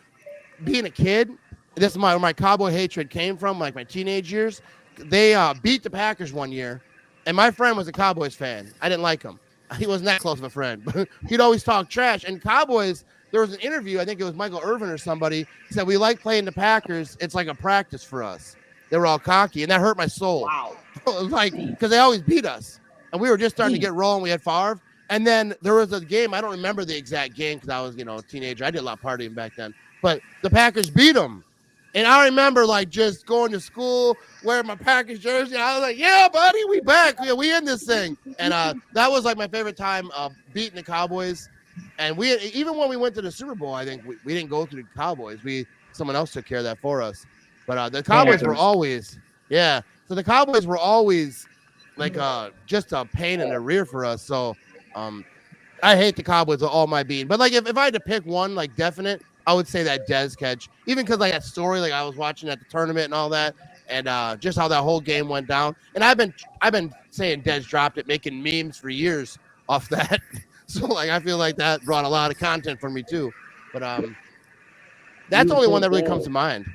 being a kid. This is where my Cowboy hatred came from, like my teenage years. They beat the Packers one year, and my friend was a Cowboys fan. I didn't like him. He wasn't that close of a friend, but he'd always talk trash. And Cowboys, there was an interview, I think it was Michael Irvin or somebody, he said, we like playing the Packers. It's like a practice for us. They were all cocky, and that hurt my soul. Wow. Like, because they always beat us. And we were just starting to get rolling. We had Favre. And then there was a game, I don't remember the exact game because I was, a teenager. I did a lot of partying back then. But the Packers beat them. And I remember, like, just going to school, wearing my Packers jersey. I was like, yeah, buddy, we back. Yeah, we in this thing. And that was, like, my favorite time beating the Cowboys. And even when we went to the Super Bowl, I think we didn't go through the Cowboys. Someone else took care of that for us. But the Cowboys were always, yeah. So the Cowboys were always, like, just a pain in the rear for us. So I hate the Cowboys with all my being. But, like, if I had to pick one, like, definite, I would say that Dez catch, even because like that story, like I was watching at the tournament and all that, and just how that whole game went down. And I've been saying Dez dropped it, making memes for years off that. So like I feel like that brought a lot of content for me too. But that's the only one that really comes to mind.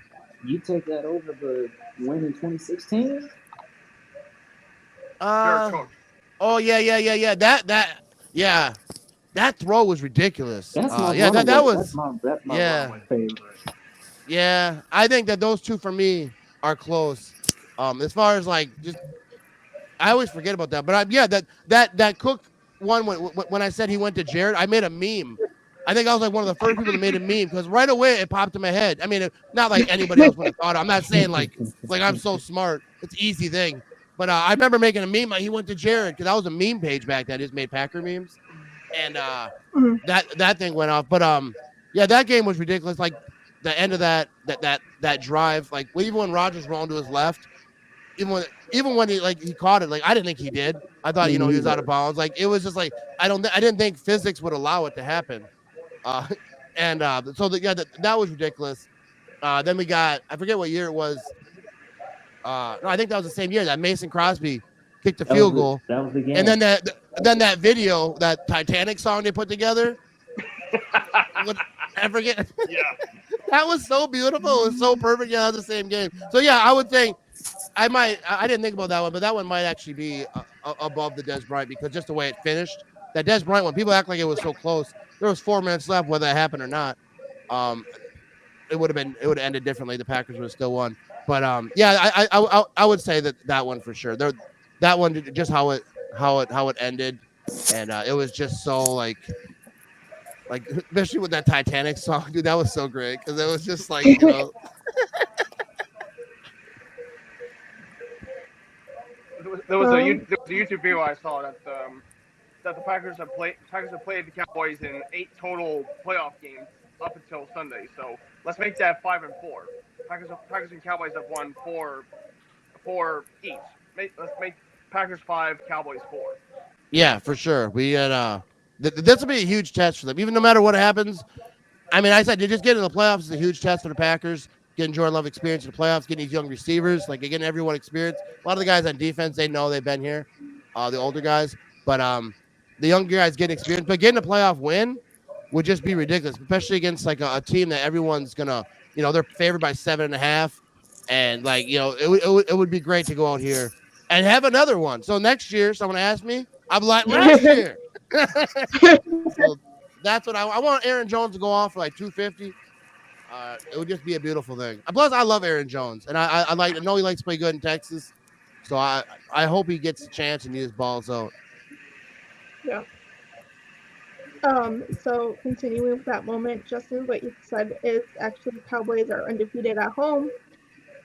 You take that over the win in 2016? Oh yeah. That throw was ridiculous. That's my favorite. Yeah, I think that those two for me are close. As far as like just, I always forget about that. But that Cook one when I said he went to Jared, I made a meme. I think I was like one of the first people that made a meme because right away it popped in my head. I mean, not like anybody else would have thought. I'm not saying like I'm so smart. It's an easy thing. But I remember making a meme like he went to Jared because that was a meme page back then. Just made Packer memes. And that thing went off, but that game was ridiculous. Like the end of that drive, like even when Rodgers rolled to his left, even when he caught it, like I didn't think he did. I thought he was out of bounds. Like it was just like I didn't think physics would allow it to happen. So that was ridiculous. Then we got, I forget what year it was. No, I think that was the same year that Mason Crosby kicked the field goal. That was the game. And then that video, that Titanic song they put together. I forget. Yeah. That was so beautiful. It was so perfect. Yeah, that was the same game. So yeah, I would think I didn't think about that one, but that one might actually be above the Dez Bryant because just the way it finished. That Dez Bryant one, people act like it was so close. There was 4 minutes left, whether that happened or not. It would have ended differently. The Packers would have still won. But I would say that one for sure. That one, just how it ended, and it was just so like like especially with that Titanic song, dude. That was so great because it was just like There was a YouTube video I saw that the Packers have played the Cowboys in 8 total playoff games up until Sunday. So let's make that 5-4. Packers and Cowboys have won four each. Let's make Packers 5, Cowboys 4. Yeah, for sure. We had this will be a huge test for them. Even no matter what happens, I mean, I said you just get in the playoffs is a huge test for the Packers. Getting Jordan Love experience in the playoffs, getting these young receivers, like getting everyone experience. A lot of the guys on defense, they know they've been here, the older guys. But the younger guys getting experience. But getting a playoff win would just be ridiculous, especially against like a team that everyone's gonna, they're favored by 7.5, and like it would be great to go out here and have another one. So next year, someone asked me, I'm like last year. So that's what I want. Aaron Jones to go off for like 250. It would just be a beautiful thing. Plus, I love Aaron Jones, and I know he likes to play good in Texas. So I hope he gets a chance and he just balls out. Yeah. So continuing with that moment, Justin, what you said is actually Cowboys are undefeated at home.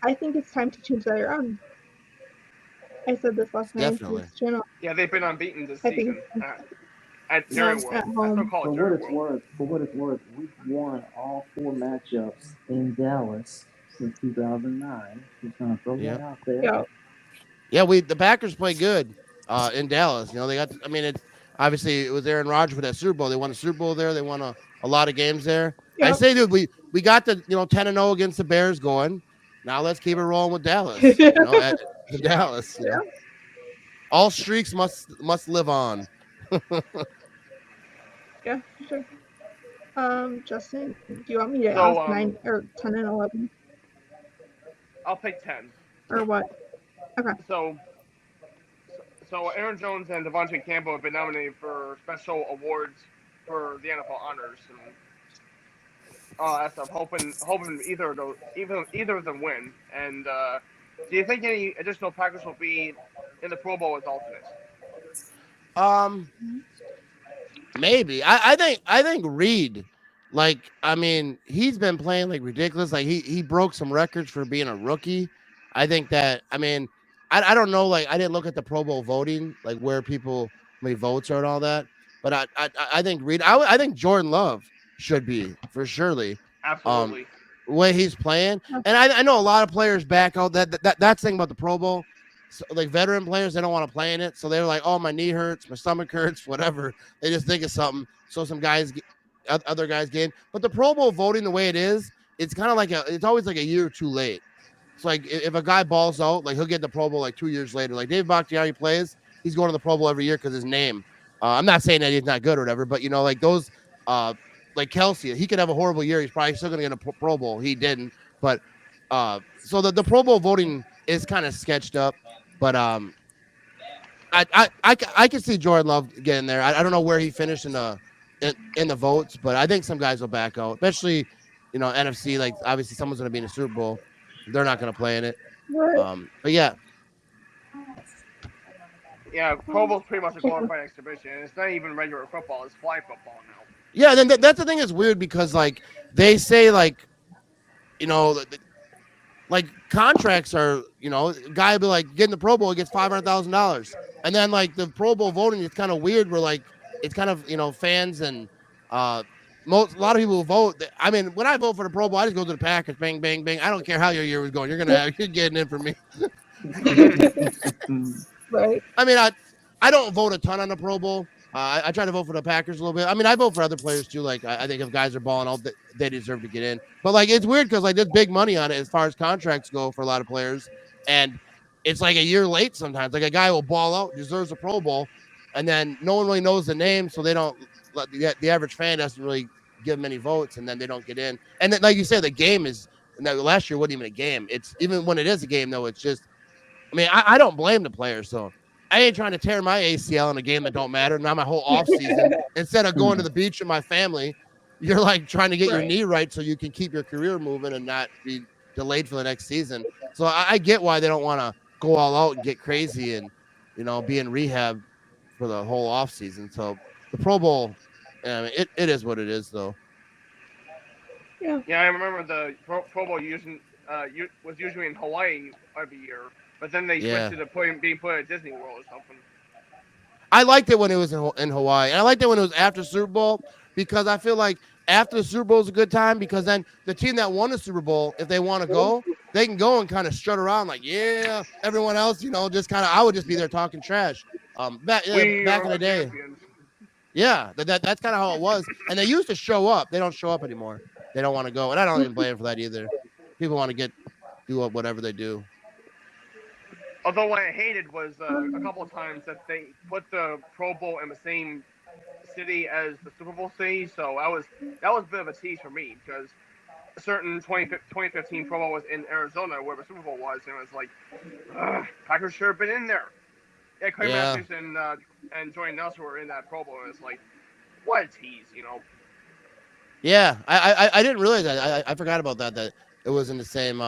I think it's time to change that around. I said this last night Definitely. on this channel. Yeah, they've been unbeaten this I think season at Jerry World. at I home. still call For it what Jerry it's World. worth, we've won all 4 matchups in Dallas since 2009. Just gonna throw that out there. Yeah. Yeah, the Packers play good in Dallas. They got. I mean, it obviously it was Aaron Rodgers with that Super Bowl. They won the Super Bowl there. They won a lot of games there. I Yep. say, dude, we got the 10-0 against the Bears going. Now let's keep it rolling with Dallas. At Dallas. Yeah. All streaks must live on. Yeah, for sure. Justin, do you want me to So, ask 9 or 10 and 11 I'll take 10. or what? Okay. So Aaron Jones and Devontae Campbell have been nominated for special awards for the NFL honors, and I'm hoping either of them win. And do you think any additional Packers will be in the Pro Bowl as alternates? Maybe. I think Reed, like, I mean, he's been playing like ridiculous. Like he broke some records for being a rookie. I think that, I mean, I don't know, like I didn't look at the Pro Bowl voting, like where how many votes are and all that. But I think Reed, I think Jordan Love should be for surely. Absolutely. Way he's playing. And I know a lot of players back out that's thing about the Pro Bowl. So, like veteran players, they don't want to play in it. So they're like, oh, my knee hurts, my stomach hurts, whatever. They just think of something. So some guys, other guys get in. But the Pro Bowl voting the way it is, it's kind of like it's always like a year or two late. It's like if a guy balls out, like he'll get the Pro Bowl like 2 years later. Like Dave Bakhtiari plays, he's going to the Pro Bowl every year because his name. I'm not saying that he's not good or whatever, but like those, like Kelsey, he could have a horrible year. He's probably still going to get a Pro Bowl. He didn't, but so the Pro Bowl voting is kind of sketched up. But I can see Jordan Love getting there. I don't know where he finished in the votes, but I think some guys will back out, especially NFC. Like obviously someone's going to be in the Super Bowl. They're not going to play in it. Right. But yeah. Yeah, Pro Bowl's pretty much a glorified exhibition. It's not even regular football; it's flag football now. Yeah, then that's the thing is weird because like they say like like contracts are, a guy will be like getting the Pro Bowl, he gets $500,000. And then like the Pro Bowl voting is kind of weird where like it's kind of, fans and a lot of people who vote. I mean, when I vote for the Pro Bowl, I just go to the Packers, bang, bang, bang. I don't care how your year was going. You're getting in for me. Right. I mean, I don't vote a ton on the Pro Bowl. I try to vote for the Packers a little bit. I mean, I vote for other players too. Like I think if guys are balling out, they deserve to get in. But like it's weird because like there's big money on it as far as contracts go for a lot of players, and it's like a year late sometimes. Like a guy will ball out, deserves a Pro Bowl, and then no one really knows the name, so they don't. The average fan doesn't really give them any votes, and then they don't get in. And then, like you said, the game is. Last year wasn't even a game. It's even when it is a game though. It's just. I mean, I don't blame the players. So I ain't trying to tear my ACL in a game that don't matter. Now my whole off season, instead of going to the beach with my family, you're like trying to get your knee right so you can keep your career moving and not be delayed for the next season. So I get why they don't want to go all out and get crazy and be in rehab for the whole off season. So the Pro Bowl, I mean, it is what it is, though. Yeah. Yeah, I remember the Pro Bowl was usually in Hawaii every year, but then they switched Yeah. it to being put at Disney World or something. I liked it when it was in Hawaii, and I liked it when it was after Super Bowl because I feel like after the Super Bowl is a good time because then the team that won the Super Bowl, if they want to go, they can go and kind of strut around like, yeah, everyone else, just kind of. I would just be there talking trash. We Back are in the the day, champions. yeah, that's kind of how it was. And they used to show up. They don't show up anymore. They don't want to go, and I don't even blame them for that either. People want to do whatever they do. Although what I hated was a Um, couple of times that they put the Pro Bowl in the same city as the Super Bowl city, so that was a bit of a tease for me because a certain 2015 Pro Bowl was in Arizona where the Super Bowl was, and it was like, Packers should have been in there. Yeah, Clay Yeah, Matthews and Jordan Nelson were in that Pro Bowl, and it's like, what a tease. yeah. I didn't realize that. I forgot about that. That it was in the same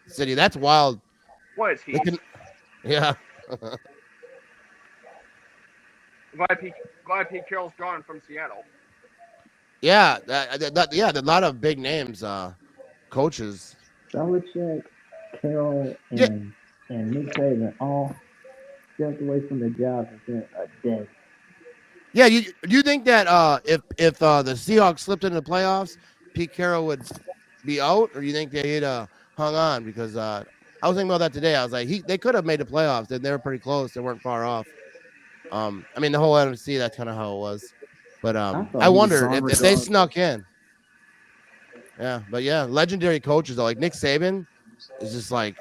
city. That's wild. What a They tease. can, yeah. Glad Pete Carroll's gone from Seattle. Yeah, yeah, a lot of big names, coaches. Belichick, Carroll, Yeah, and Nick Saban all stepped away from their jobs within a day. yeah. Do you think that if the Seahawks slipped into the playoffs, Pete Carroll would be out, or do you think they'd hung on? Because I was thinking about that today. I was like, they could have made the playoffs. They were pretty close. They weren't far off. I mean, the whole NFC. That's kind of how it was. But I I thought he was wonder gone if they regardless. snuck in. Yeah, but yeah, legendary coaches though, like Nick Saban is just like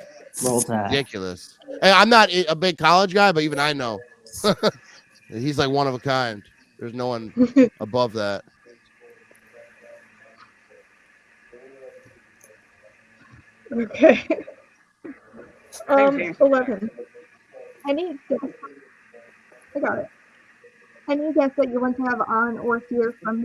Roll Tide. ridiculous. Hey, I'm not a big college guy, but even I know he's like one of a kind. There's no one above that. Okay. Same teams. 11. Any guess? I got it. Any guess that you want to have on or hear from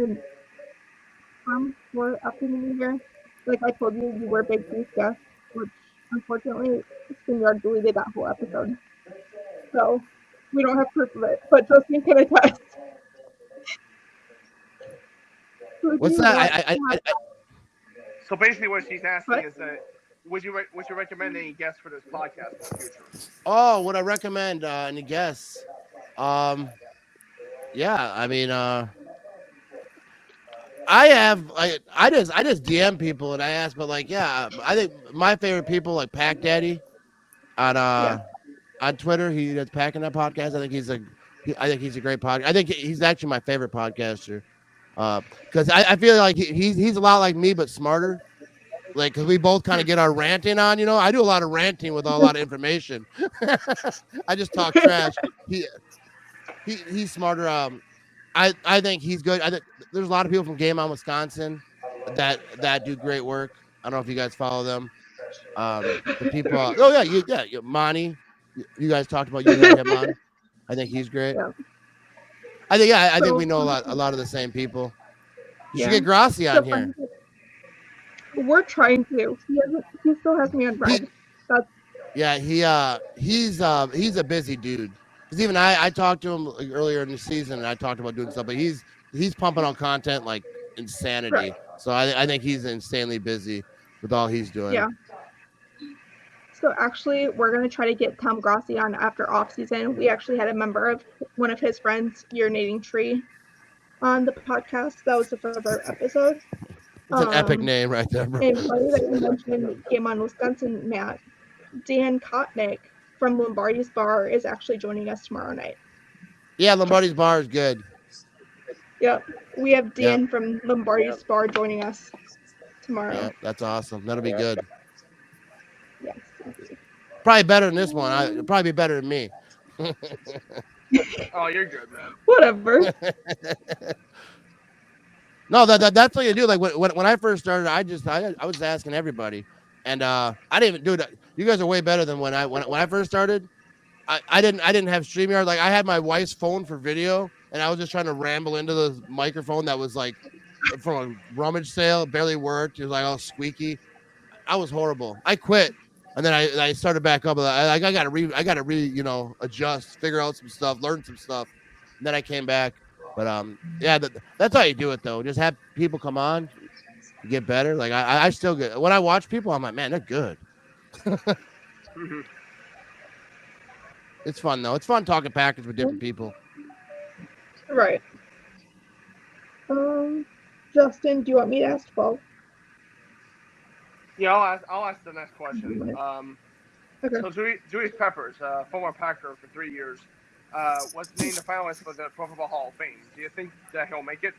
for upcoming year? Like I told you, you were big Goose guest, which unfortunately StreamYard deleted that whole episode. So we don't have proof of it, but Josephine can attest. Who do What's you that? want I to have? So basically, what she's asking What? is that would you recommend any guests for this podcast in the future? would I recommend any guests? Yeah, I mean, I just DM people and I ask, but like, yeah, I think my favorite people like Pac Daddy on Yeah. on Twitter. He does Packing That podcast. I think he's a great podcast. I think he's actually my favorite podcaster. Because I feel like he's a lot like me but smarter. Like, because we both kind of get our ranting on. I do a lot of ranting with a lot of information. I just talk trash. He's smarter. I think he's good. I think there's a lot of people from Game On Wisconsin that do great work. I don't know if you guys follow them. The people. Oh yeah, Monty. You guys talked about you had him on. I think he's great. Yeah. I think So- we know a lot of the same people. You should Yeah. get Grossi on So here. we're trying to. He still has me on red. That's Yeah, he's a busy dude. Because even I talked to him like, earlier in the season, and I talked about doing stuff, but he's pumping on content like insanity. Right. So I think he's insanely busy with all he's doing. Yeah. So actually, we're gonna try to get Tom Grossi on after off season. We actually had a member of one of his friends, Urinating Tree, on the podcast. That was the first episode. It's an epic name right there, bro. And funny that you mentioned Game On Wisconsin, Matt. Dan Kotnick from Lombardi's Bar is actually joining us tomorrow night. Yeah, Lombardi's Bar is good. Yep. We have Dan from Lombardi's Bar joining us tomorrow. Yeah, that's awesome. That'll be good. Yes. Probably better than this one. Probably be better than me. Oh, you're good, man. Whatever. No, that's what you do. Like when I first started, I was asking everybody, and I didn't even do that. You guys are way better than when I first started. I didn't have StreamYard. Like I had my wife's phone for video, and I was just trying to ramble into the microphone that was like from a rummage sale. It barely worked. It was like all squeaky. I was horrible. I quit, and then I started back up. I gotta adjust, figure out some stuff, learn some stuff. And then I came back. But yeah, that's how you do it though. Just have people come on, you get better. Like I still get when I watch people, I'm like, man, they're good. Mhm. It's fun though. It's fun talking Packers with different people. Right. Justin, do you want me to ask 12? Yeah, I'll ask the next question. Okay. So Julius Peppers, former Packer for 3 years, was named a finalist for the Pro Football Hall of Fame. Do you think that he'll make it?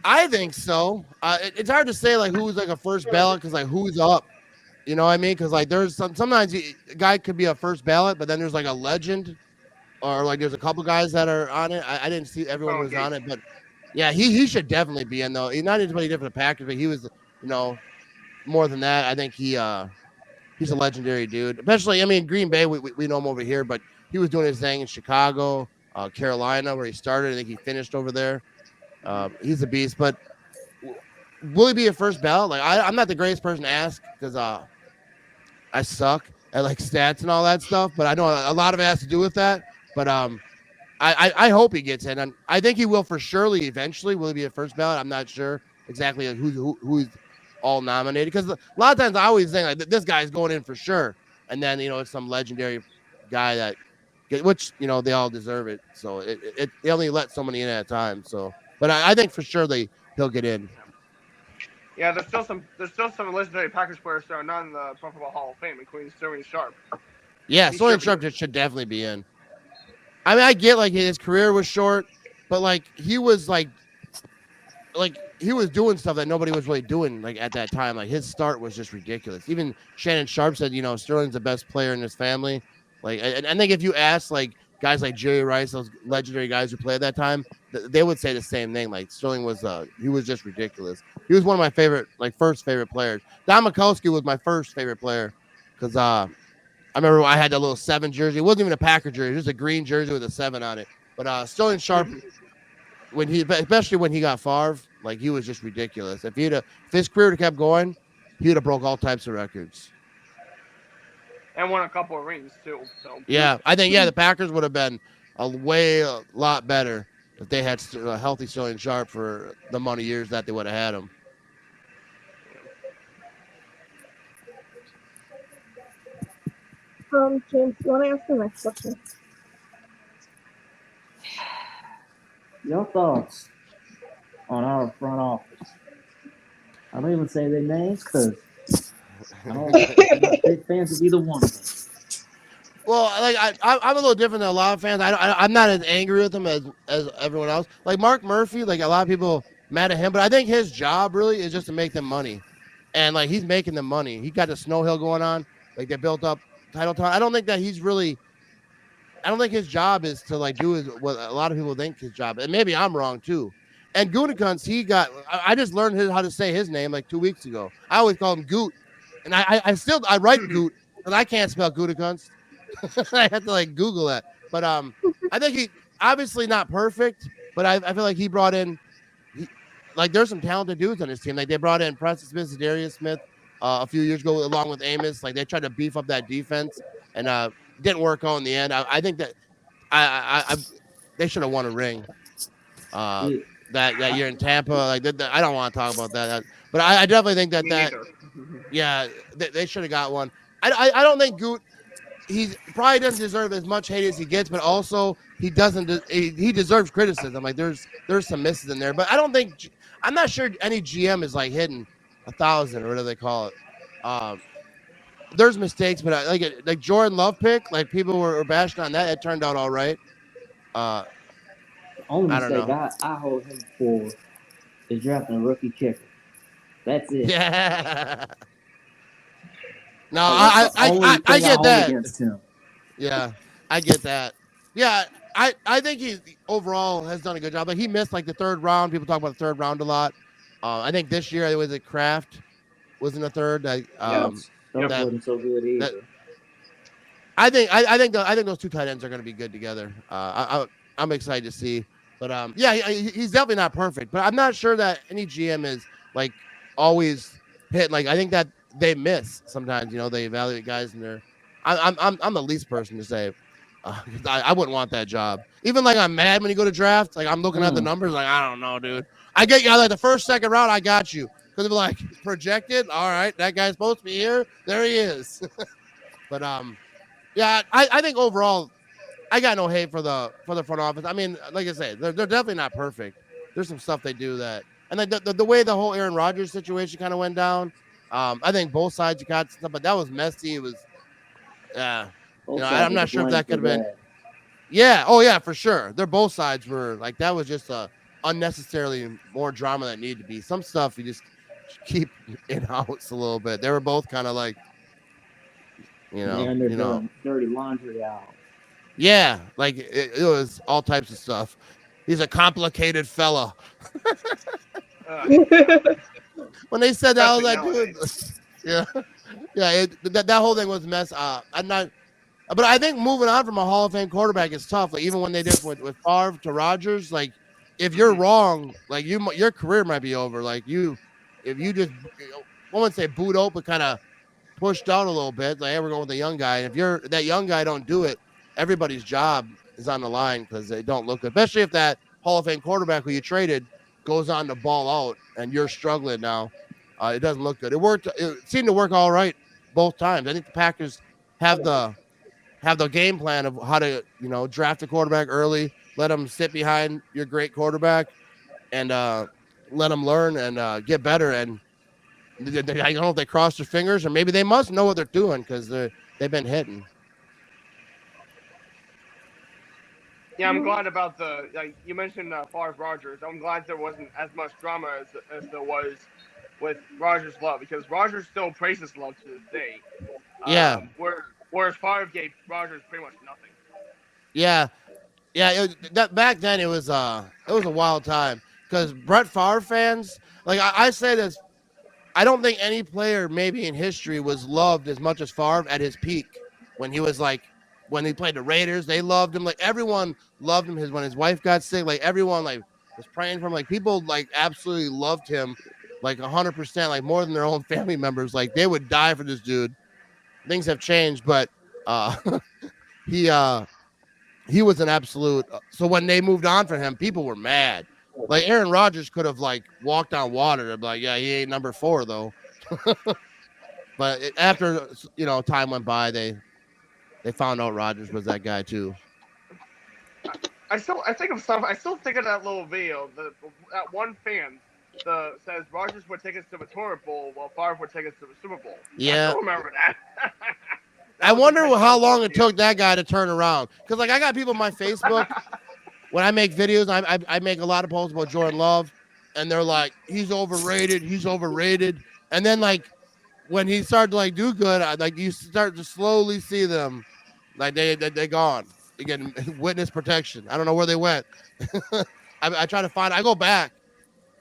I think so. It's hard to say like who's like a first ballot because like who's up. You know what I mean? Because like there's sometimes a guy could be a first ballot, but then there's like a legend, or like there's a couple guys that are on it. I didn't see everyone Colin was on Gates. it, but yeah, he should definitely be in though. He's not anybody different Packers, but he was more than that. I think he's a legendary dude. Especially, I mean, Green Bay, we know him over here, but he was doing his thing in Chicago, Carolina, where he started. I think he finished over there. He's a beast, but will he be a first ballot? Like, I'm not the greatest person to ask because I suck at like stats and all that stuff, but I know a lot of it has to do with that. But I hope he gets in, and I think he will for surely eventually. Will he be a first ballot? I'm not sure exactly like who's all nominated because a lot of times I always think like this guy's going in for sure, and then it's some legendary guy that which they all deserve it. So they only let so many in at a time. So, but I think for sure he'll get in. Yeah, there's still some legendary Packers players that are not in the Pro Football Hall of Fame, including Sterling Sharp. Yeah, He Sterling should be. Sharp should definitely be in. I mean, I get like his career was short, but like he was like he was doing stuff that nobody was really doing like at that time. Like his start was just ridiculous. Even Shannon Sharp said, Sterling's the best player in his family. Like, and I think if you ask like guys like Jerry Rice, those legendary guys who played at that time, they would say the same thing. Like Sterling was, he was just ridiculous. He was one of my favorite, like first favorite players. Don Mikowski was my first favorite player because I remember I had that little 7 jersey. It wasn't even a Packer jersey; it was a green jersey with a 7 on it. But Sterling Sharp, especially when he got Favre, like he was just ridiculous. If his career had kept going, he'd have broke all types of records. And won a couple of rings too. So Yeah, I think the Packers would have been a lot better if they had a healthy Sterling Sharp for the amount of years that they would have had him. James, you want to ask the next question? Your thoughts on our front office? I don't even say their names because I'm not big fans of either one of them. Well, like I'm a little different than a lot of fans. I'm not as angry with him as everyone else. Like Mark Murphy, like a lot of people mad at him, but I think his job really is just to make them money, and like he's making them money. He got the Snow Hill going on, like they built up title time. I don't think that he's really. I don't think his job is to like do what a lot of people think his job, and maybe I'm wrong too. And Gutekunst, I just learned how to say his name like 2 weeks ago. I always call him Goot, and I write Goot, but I can't spell Gutekunst. I had to like Google that. But I think he obviously not perfect, but I feel like he brought in like there's some talented dudes on his team. Like they brought in Preston Smith, Darius Smith a few years ago along with Amos. Like they tried to beef up that defense and didn't work out in the end. I think that I they should have won a ring that year in Tampa. Like I don't want to talk about that, but I definitely think that me neither. yeah they should have got one. I don't think Goot. He probably doesn't deserve as much hate as he gets, but also he doesn't. He deserves criticism. Like there's some misses in there, but I don't think I'm not sure any GM is like hitting 1,000 or whatever they call it. There's mistakes, but like Jordan Love pick, like people were bashing on that. It turned out all right. The only I don't mistake know. I hold him for is drafting a rookie kicker. That's it. Yeah. No, That's the only I thing get hold that. against him. Yeah, I get that. Yeah, I think he overall has done a good job. Like he missed like the 3rd round. People talk about the 3rd round a lot. I think this year it was Kraft was in the 3rd. Stuff that- wasn't so good either. I think those 2 tight ends are going to be good together. I'm excited to see. But yeah, he's definitely not perfect. But I'm not sure that any GM is like always hit. Like I think that they miss sometimes. They evaluate guys and they're. I'm the least person to say I wouldn't want that job. Even like I'm mad when you go to draft. Like I'm looking at the numbers. Like I don't know, dude. I get you like the first, second round. I got you because they're like projected. All right, that guy's supposed to be here. There he is. But yeah, I think overall, I got no hate for the front office. I mean, like I say, they're definitely not perfect. There's some stuff they do that, and like the way the whole Aaron Rodgers situation kind of went down. I think both sides you got stuff, but that was messy. It was, I'm not sure if that could have been. Yeah. Oh, yeah, for sure. They're both sides were like that was just unnecessarily more drama that needed to be. Some stuff you just keep in house a little bit. They were both kind of like, dirty laundry out. Yeah, like it was all types of stuff. He's a complicated fella. When they said that, I was like, dude, yeah. That whole thing was a mess. I'm not. But I think moving on from a Hall of Fame quarterback is tough. Like even when they did with Favre to Rodgers, like if you're wrong, like your career might be over. Like if you just, I wouldn't say boot out, but kind of pushed out a little bit. Like hey, we're going with the young guy. And if you're that young guy, don't do it. Everybody's job is on the line because they don't look good. Especially if that Hall of Fame quarterback who you traded goes on to ball out and you're struggling now. It doesn't look good. It seemed to work all right both times. I think the Packers have the game plan of how to, draft a quarterback early, let them sit behind your great quarterback, and let them learn and get better. And I don't know if they cross their fingers or maybe they must know what they're doing because they've been hitting. Yeah, I'm glad about you mentioned Favre Rodgers. I'm glad there wasn't as much drama as there was with Rodgers' love because Rodgers still praises love to this day. Yeah. Whereas Favre gave Rodgers pretty much nothing. Yeah. That back then it was a wild time because Brett Favre fans, like I say this, I don't think any player maybe in history was loved as much as Favre at his peak when he was like. When he played the Raiders, they loved him. Like everyone loved him. When his wife got sick, like everyone like was praying for him. Like people like absolutely loved him, like 100%, like more than their own family members. Like they would die for this dude. Things have changed, but he was an absolute. So when they moved on from him, people were mad. Like Aaron Rodgers could have like walked on water. They'd be like, yeah, he ain't number 4 though. But after time went by, they found out Rodgers was that guy too. I still think of that little video. That one fan says Rodgers would take us to the toilet bowl while Favre would take us to the Super Bowl. Yeah, I still remember that. I wonder how long it took that guy to turn around. Because like I got people on my Facebook when I make videos. I make a lot of posts about Jordan Love, and they're like, he's overrated. And then like when he started to like do good, like you start to slowly see them. Like they gone. They get witness protection. I don't know where they went. I try to find. I go back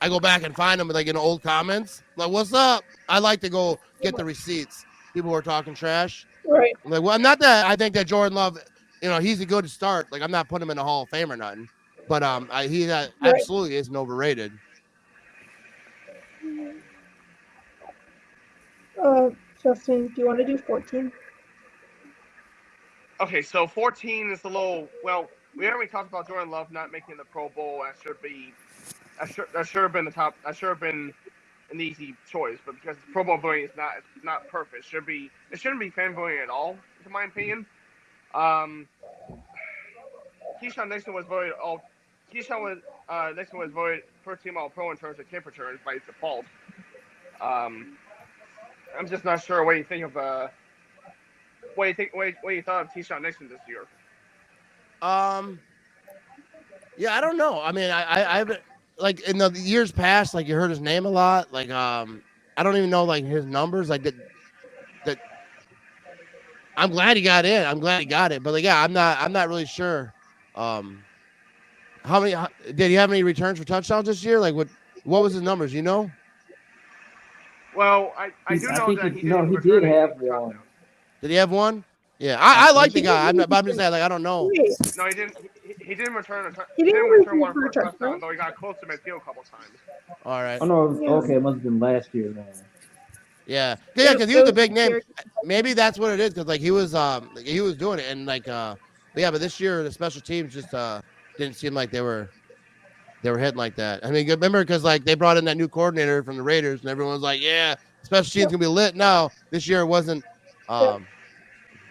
and find them like in old comments. Like, what's up? I like to go get the receipts. People who are talking trash. Right. I'm like, well, not that I think that Jordan Love, he's a good start. Like, I'm not putting him in the Hall of Fame or nothing. But he absolutely isn't overrated. Justin, do you want to do 14? Okay, so 14 is a little. Well, we already talked about Jordan Love not making the Pro Bowl. That should have been the top. That should have been an easy choice, but because Pro Bowl voting is not perfect, it shouldn't be fan voting at all, in my opinion. Keyshawn Nixon was voted Nixon was voted first team All Pro in terms of kick returns by default. I'm just not sure what you think of what you thought of Keyshawn Nixon this year. Yeah, I don't know. I mean, I've like in the years past, like you heard his name a lot. Like I don't even know like his numbers. Like that. I'm glad he got in. I'm glad he got it. But like, yeah, I'm not really sure. How many did he have any returns for touchdowns this year? Like what was his numbers? You know? Well, I do know that he did have one. Did he have one? Yeah, I like the guy. I'm just saying, like, I don't know. No, he didn't. He didn't return. He didn't return one for a touchdown, though he got close to midfield a couple times. All right. Oh no, okay, it must have been last year then. Yeah, because he was a big name. Maybe that's what it is. Because like he was doing it, and like But this year the special teams just didn't seem like they were hitting like that. I mean, remember because like they brought in that new coordinator from the Raiders, and everyone was like, "Yeah, special teams Yep. gonna be lit." No, this year wasn't Yep.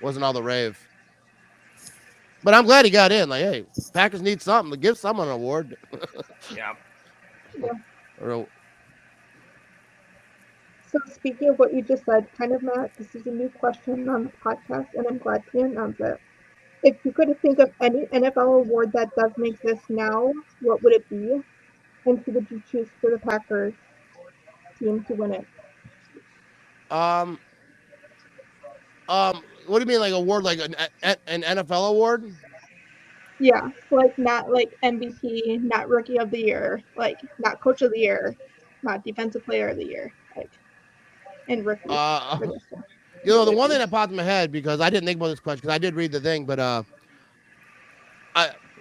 wasn't all the rave. But I'm glad he got in. Like, hey, Packers need something to give someone an award. Yeah. Or, So speaking of what you just said, kind of Matt, this is a new question on the podcast, and I'm glad to announce it. If you could think of any NFL award that doesn't exist now, what would it be? And who would you choose for the Packers team to win it? um, what do you mean, like award, like an NFL award? Yeah, like not like MVP, not Rookie of the Year, like not Coach of the Year, not Defensive Player of the Year, like and rookies for this one. The one thing that popped in my head because I didn't think about this question because I did read the thing, but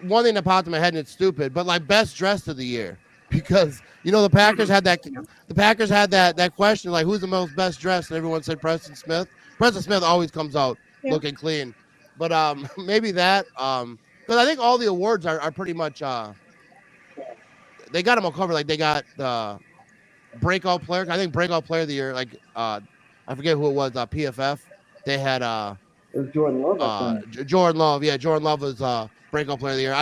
one thing that popped in my head and it's stupid, but like best dressed of the year because the Packers had that question like who's the most best dressed and everyone said Preston Smith. Preston Smith always comes out looking clean, but maybe that because I think all the awards are pretty much they got them all covered. Like they got the breakout player. I think breakout player of the year. Like I forget who it was. PFF. They had It was Jordan Love, I think. Jordan Love. Yeah, Jordan Love was breakout player of the year.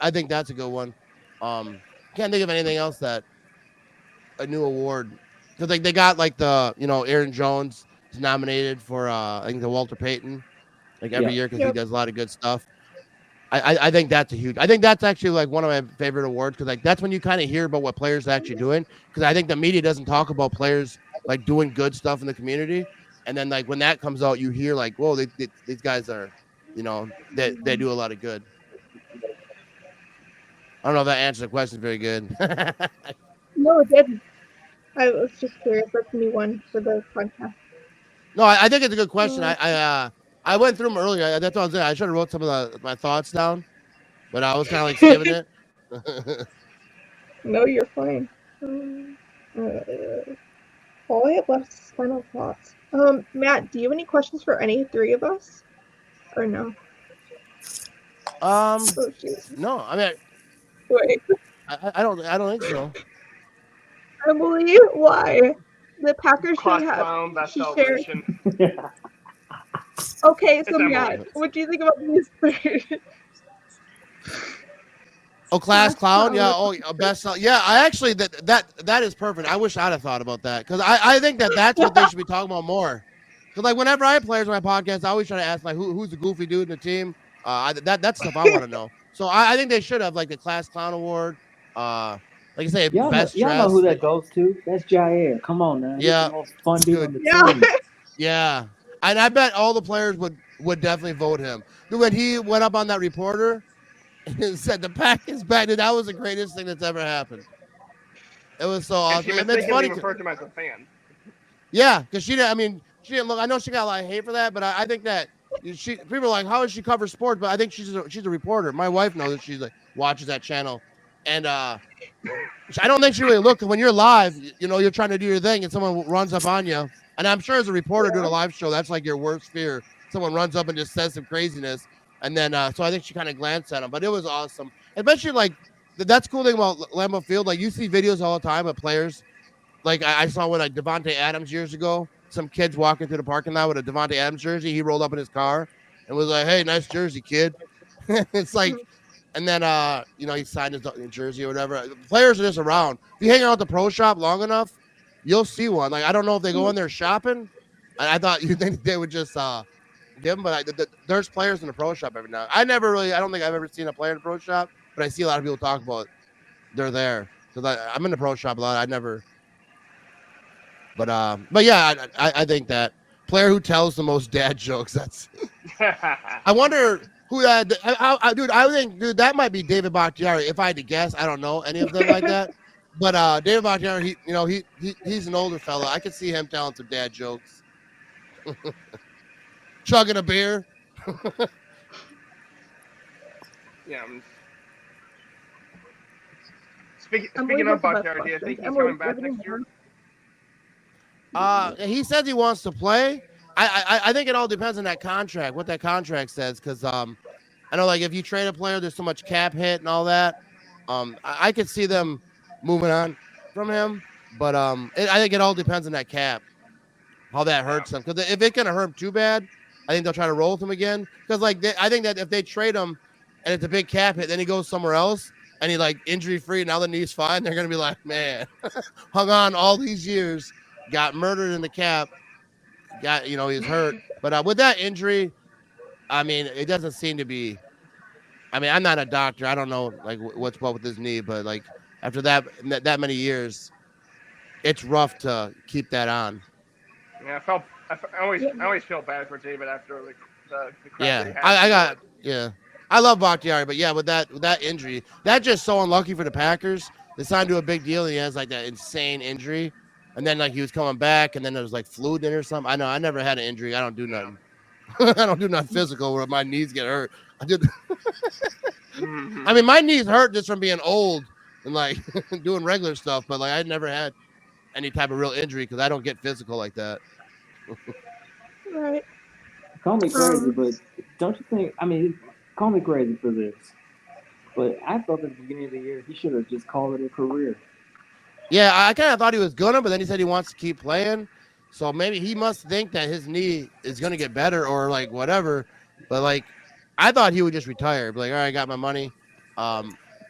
I think that's a good one. Can't think of anything else that a new award because like they got like the Aaron Jones is nominated for I think the Walter Payton like every year because he does a lot of good stuff. I think that's I think that's actually like one of my favorite awards because like that's when you kind of hear about what players are actually doing because I think the media doesn't talk about players like doing good stuff in the community and then like when that comes out you hear like whoa these guys are they do a lot of good. I don't know if that answers the question very good. No, it didn't. I was just curious. That's a new one for the podcast. No, I think it's a good question. I went through them earlier. That's what I was saying. I should have wrote some of my thoughts down, but I was kind of like skimming it. No, you're fine. All I have left is final thoughts. Matt, do you have any questions for any three of us? Or no? Oh, shoot. No. I mean, Wait. I don't think so. Emily, why? The Packers Class should have. clown, best She shared. celebration. Okay, so It's Matt, Emily. what do you think about these three? Oh, class clown. clown. Yeah. Oh, best. Yeah. I actually that is perfect. I wish I'd have thought about that because I think that's what they should be talking about more. Because like whenever I have players on my podcast, I always try to ask like who's the goofy dude in the team. That's stuff I want to know. So I think they should have like the class clown award. Like I say, best y'all dressed. know who that goes to? That's Jair. Come on now. Yeah. He's the most fun dude on the Yeah. team. Yeah. And I bet all the players would definitely vote him. When he went up on that reporter and said the pack is back, dude, that was the greatest thing that's ever happened. It was so And awesome. she And it's mistakenly funny. referred to him as a fan. Yeah, because she didn't look. I know she got a lot of hate for that, but I think that people are like, how does she cover sports? But I think she's a reporter. My wife knows that she's like watches that channel, and I don't think she really looked. When you're live, you're trying to do your thing, and someone runs up on you. And I'm sure as a reporter doing a live show, that's like your worst fear. Someone runs up and just says some craziness, and then so I think she kind of glanced at him, but it was awesome. Especially like that's the cool thing about Lambeau Field. Like you see videos all the time of players. Like I saw one like Devontae Adams years ago. Some kids walking through the parking lot with a Devontae Adams jersey. He rolled up in his car and was like, "Hey, nice jersey, kid." It's like, and then he signed his jersey or whatever. Players are just around. If you hang out at the pro shop long enough, you'll see one. Like I don't know if they go in there shopping. I thought you think they would just give them, but there's players in the pro shop every now. I don't think I've ever seen a player in the pro shop, but I see a lot of people talk about it. They're there because I'm in the pro shop a lot. I never. But yeah, I think that player who tells the most dad jokes. That's. I wonder who that. Dude, I think that might be David Bakhtiari. If I had to guess, I don't know any of them like that. But David Bakhtiari, he's an older fella. I could see him telling some dad jokes. Chugging a beer. Yeah. Speaking of Bakhtiari, do you think he's coming back next year? He says he wants to play. I think it all depends on that contract, what that contract says, because I I know, like, if you trade a player, there's so much cap hit and all that. I could see them moving on from him, but I think it all depends on that cap, how that hurts them. Because if it's gonna hurt him too bad, I think they'll try to roll with him again. Because I think that if they trade him and it's a big cap hit, then he goes somewhere else and he like injury free. Now the knee's fine. They're gonna be like, man, hung on all these years, got murdered in the cap, got he's hurt. But with that injury, I mean, it doesn't seem to be. I mean, I'm not a doctor. I don't know like what's what with his knee, but like after that many years, it's rough to keep that on. Yeah, I always feel bad for David after the crap that he Yeah, had. I got yeah. I love Bakhtiari, but yeah, with that injury, that's just so unlucky for the Packers. They signed to a big deal, and he has like that insane injury, and then like he was coming back, and then there was like fluid in or something. I know I never had an injury. I don't do nothing. I don't do nothing physical where my knees get hurt. I did. Mhm. I mean, my knees hurt just from being old and like doing regular stuff, but like I never had any type of real injury because I don't get physical like that. Right. Call me crazy, Um, but don't you think? I mean, call me crazy for this, but I thought at the beginning of the year he should have just called it a career. Yeah, I kind of thought he was gonna, but then he said he wants to keep playing. So maybe he must think that his knee is gonna get better or like whatever. But like, I thought he would just retire. Be like, all right, I got my money.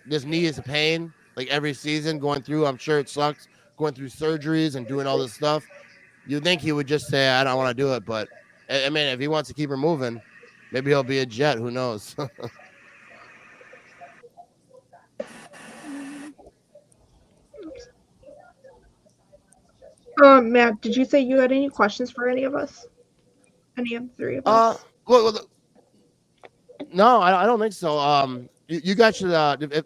This knee is a pain. Like every season going through, I'm sure it sucks going through surgeries and doing all this stuff. You'd think he would just say, I don't want to do it. But I mean, if he wants to keep her moving, maybe he'll be a Jet. Who knows? Matt, did you say you had any questions for any of us? Any of the three of uh, us? well, no, I don't think so. You guys should.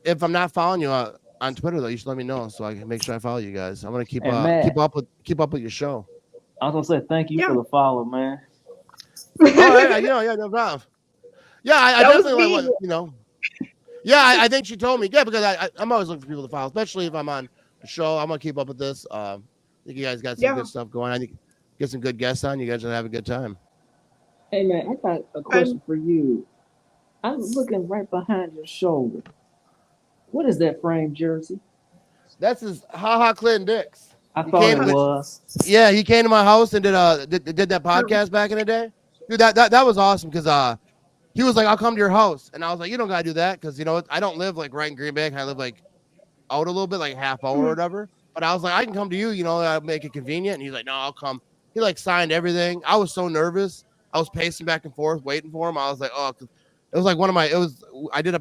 If I'm not following you on Twitter though, you should let me know so I can make sure I follow you guys. I'm gonna And Matt, keep up with your show. I was gonna say thank you Yeah. for the follow, man. Oh, yeah, no problem. Yeah, I That was definitely like me. what. Yeah, I think she told me. Yeah, because I'm always looking for people to follow, especially if I'm on the show. I'm gonna keep up with this. I think you guys got some Yeah. good stuff going. I think get some good guests on. You guys will have a good time. Hey man, I got a question for you. I'm looking right behind your shoulder. What is that frame jersey? That's his haha Clinton Dix. I He thought came it with. was. Yeah, he came to my house and did that podcast back in the day. Dude, that was awesome because he was like, I'll come to your house. And I was like, you don't gotta do that because I don't live like right in Green Bay. I live like out a little bit, like half hour or Mhm. whatever. But I was like, I can come to you, I'll make it convenient. And he's like, no, I'll come. He like signed everything. I was so nervous. I was pacing back and forth, waiting for him. I was like, oh, it was like I did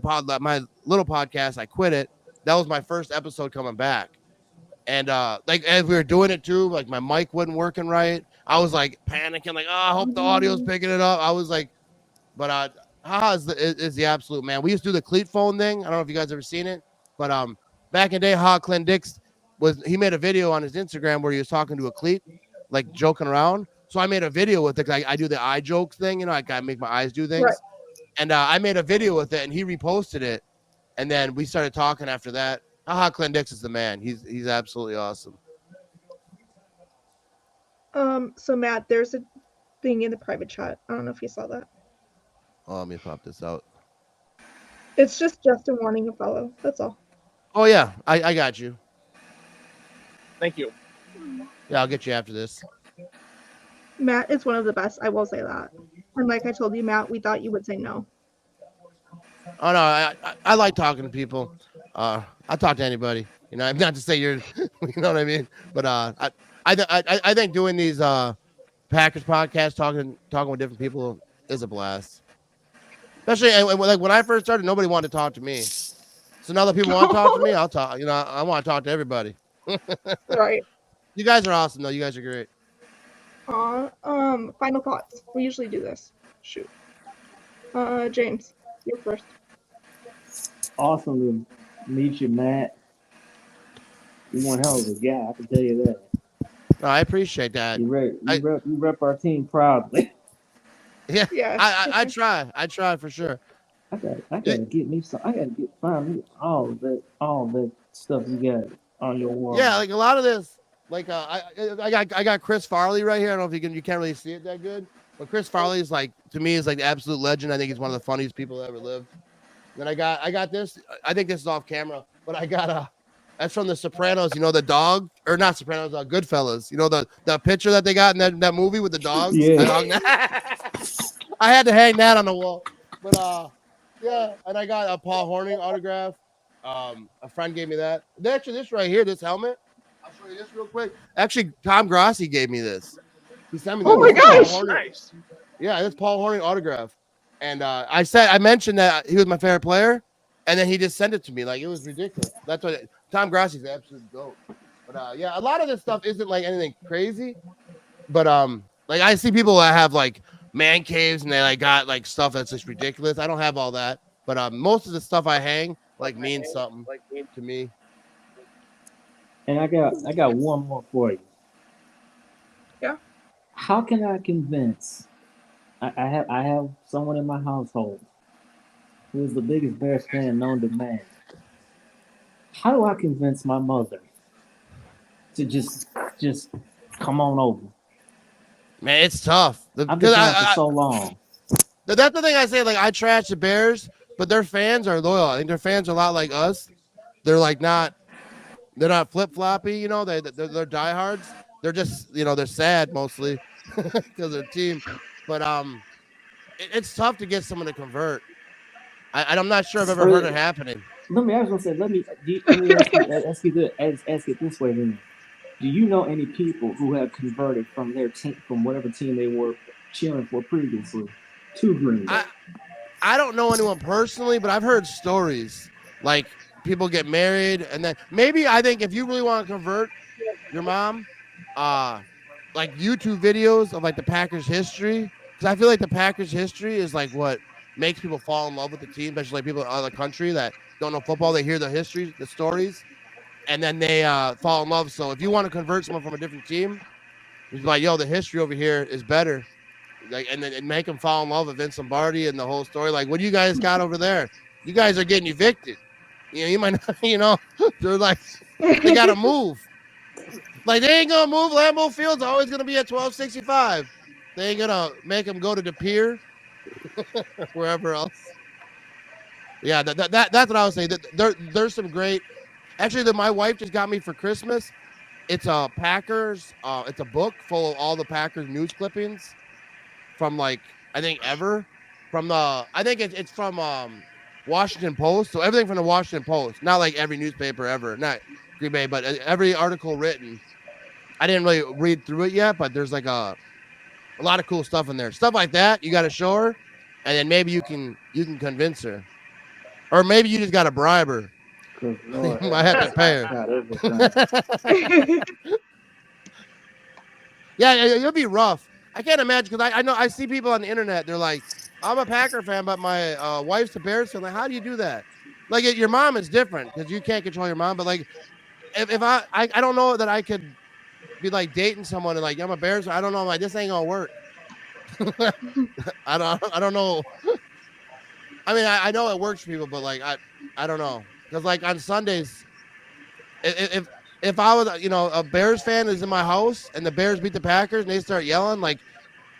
my little podcast. I quit it. That was my first episode coming back. And like as we were doing it too, like my mic wasn't working right. I was like panicking, like, oh, I hope the audio's picking it up. I was like, but haha is the absolute man. We used to do the cleat phone thing. I don't know if you guys ever seen it, but back in the day, haha Clint Dix he made a video on his Instagram where he was talking to a cleat, like joking around. So I made a video with it. I do the eye joke thing, like I make my eyes do things. Right. And I made a video with it, and he reposted it, and then we started talking after that. Haha Clint Dix is the man. He's absolutely awesome. So Matt, there's a thing in the private chat. I don't know if you saw that. Oh, let me pop this out. It's just Justin wanting a follow. That's all. Oh yeah, I got you. Thank you. Yeah, I'll get you after this. Matt is one of the best. I will say that. And like I told you, Matt, we thought you would say no. Oh no, I like talking to people. I talk to anybody. Not to say you're, you know what I mean. But I think doing these Packers podcasts, talking with different people is a blast. Especially like when I first started, nobody wanted to talk to me. So now that people want to talk to me, I'll talk. I want to talk to everybody. Right. You guys are awesome, though. You guys are great. Final thoughts. We usually do this. Shoot. James, you're first. Awesome to meet you, Matt. You're one hell of a guy, I can tell you that. No, I appreciate that. You rep our team proudly. Yeah, Yeah. I try for sure. I gotta get me some. I gotta find me all that stuff you got on your wall. Yeah, like a lot of this, like I got Chris Farley right here. I don't know if you can't really see it that good, But Chris Farley is like, to me, is like the absolute legend. I think he's one of the funniest people that ever lived. Then I got this. I think this is off camera, but I got that's from The Sopranos. You know the dog, or not Sopranos, Goodfellas. You know the picture that they got in that movie with the dogs. Yeah. I had to hang that on the wall. But yeah, and I got a Paul Hornung autograph. A friend gave me that. Actually, this right here, this helmet. I'll show you this real quick. Actually, Tom Grossi gave me this. He sent me this. Oh my This is Paul gosh. Hornung. Nice. Yeah, this Paul Hornung autograph. And I mentioned that he was my favorite player, and then he just sent it to me. Like, it was ridiculous. That's what Tom Grossi's the absolute goat. But yeah, a lot of this stuff isn't like anything crazy. But like I see people that have like man caves and they like got like stuff that's just ridiculous. I don't have all that. But most of the stuff I hang like means something to me. And I got one more for you. Yeah. How can I convince? I have someone in my household who is the biggest Bears fan known to man. How do I convince my mother to just come on over? Man, it's tough. I've been Because trying for so long. that's the thing I say. Like, I trash the Bears, but their fans are loyal. I think their fans are a lot like us. They're like they're not flip floppy. You know, they're diehards. They're just, you know, they're sad mostly because their team. But it's tough to get someone to convert. I'm not sure I've ever heard it happening. I was gonna say, let me ask it this way then. Do you know any people who have converted from their team, from whatever team they were cheering for previously, to Green Bay? I don't know anyone personally, but I've heard stories like people get married and then maybe I think if you really want to convert your mom, like YouTube videos of like the Packers history, because I feel like the Packers history is like what makes people fall in love with the team, especially like people in other country that don't know football. They hear the history, the stories, and then they fall in love. So if you want to convert someone from a different team, it's like, yo, the history over here is better. Like, and then and make them fall in love with Vince Lombardi and the whole story. Like, what do you guys got over there? You guys are getting evicted. You know, you might not, you know, they're like, they got to move. Like, they ain't going to move. Lambeau Field's always going to be at 1265. They ain't going to make them go to the pier, wherever else. Yeah, that's what I would say. There's some great, actually, my wife just got me for Christmas. It's a Packers, it's a book full of all the Packers news clippings from like, I think it's from Washington Post. So everything from the Washington Post, not like every newspaper ever, not Green Bay, but every article written. I didn't really read through it yet, but there's like a lot of cool stuff in there. Stuff like that, you got to show her, and then maybe you can convince her, or maybe you just got to bribe her. You might have to pay her. Yeah, it'll be rough. I can't imagine because I know I see people on the internet. They're like, I'm a Packer fan, but my wife's a Bears fan. Like, how do you do that? Like, your mom is different because you can't control your mom. But like, if I don't know that I could be like dating someone and like I'm a Bears fan. I don't know. Like, this ain't gonna work. I don't know. I mean, I know it works for people, but like I don't know because like on Sundays, if I was, you know, a Bears fan is in my house and the Bears beat the Packers and they start yelling, like,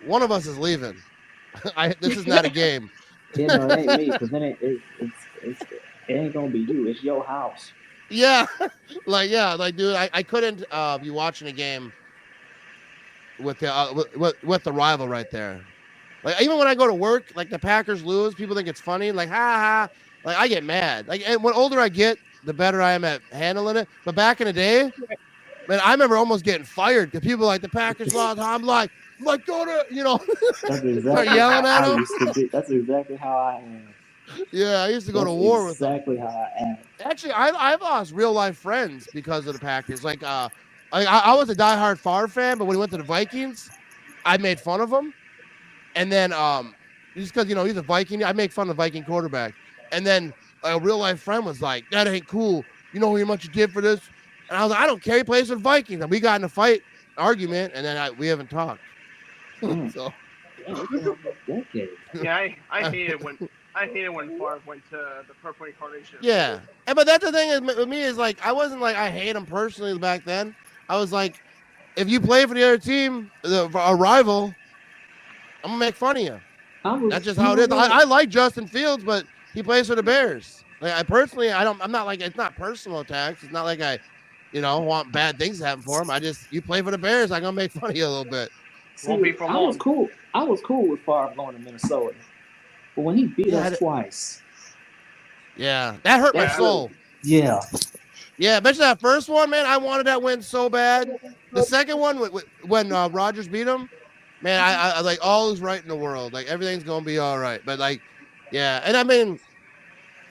one of us is leaving. This is not a game. Yeah, no, it ain't me, because then it ain't gonna be you. It's your house. Yeah, like dude, I couldn't be watching a game with the rival right there. Like, even when I go to work, like the Packers lose, people think it's funny. Like, ha ha. Like, I get mad. Like, and when older I get, the better I am at handling it. But back in the day, man, I remember almost getting fired because people like the Packers lost. I'm like, go to, you know, That's exactly start yelling at how I them. used to be. That's exactly how I am. Yeah, I used to go to war with them. Exactly how I am. Actually, I've lost real life friends because of the Packers. Like, I was a diehard Favre fan, but when he went to the Vikings, I made fun of him. And then just because, you know, he's a Viking, I make fun of the Viking quarterback. And then a real life friend was like, that ain't cool. You know how much you did for this? And I was like, I don't care. He plays for the Vikings. And we got in a fight, argument, and then we haven't talked. So. Yeah, I hate it when Favre went to the Purple Incarnation. Yeah, but that's the thing is, with me is like I wasn't like I hate him personally back then. I was like, if you play for the other team, a rival, I'm gonna make fun of you. That's just you how it know is. what? I like Justin Fields, but he plays for the Bears. Like I'm not like, it's not personal attacks. It's not like I, want bad things to happen for him. You play for the Bears, I'm gonna make fun of you a little bit. Won't be See, for I was long. cool. I was cool with Favre going to Minnesota, but when he beat Yeah, us twice, Yeah, that hurt my Yeah. soul. yeah, Yeah, especially that first one, man. I wanted that win so bad. The second one, when Rodgers beat him, man, I like all is right in the world. Like everything's gonna be all right. But like, yeah, and I mean,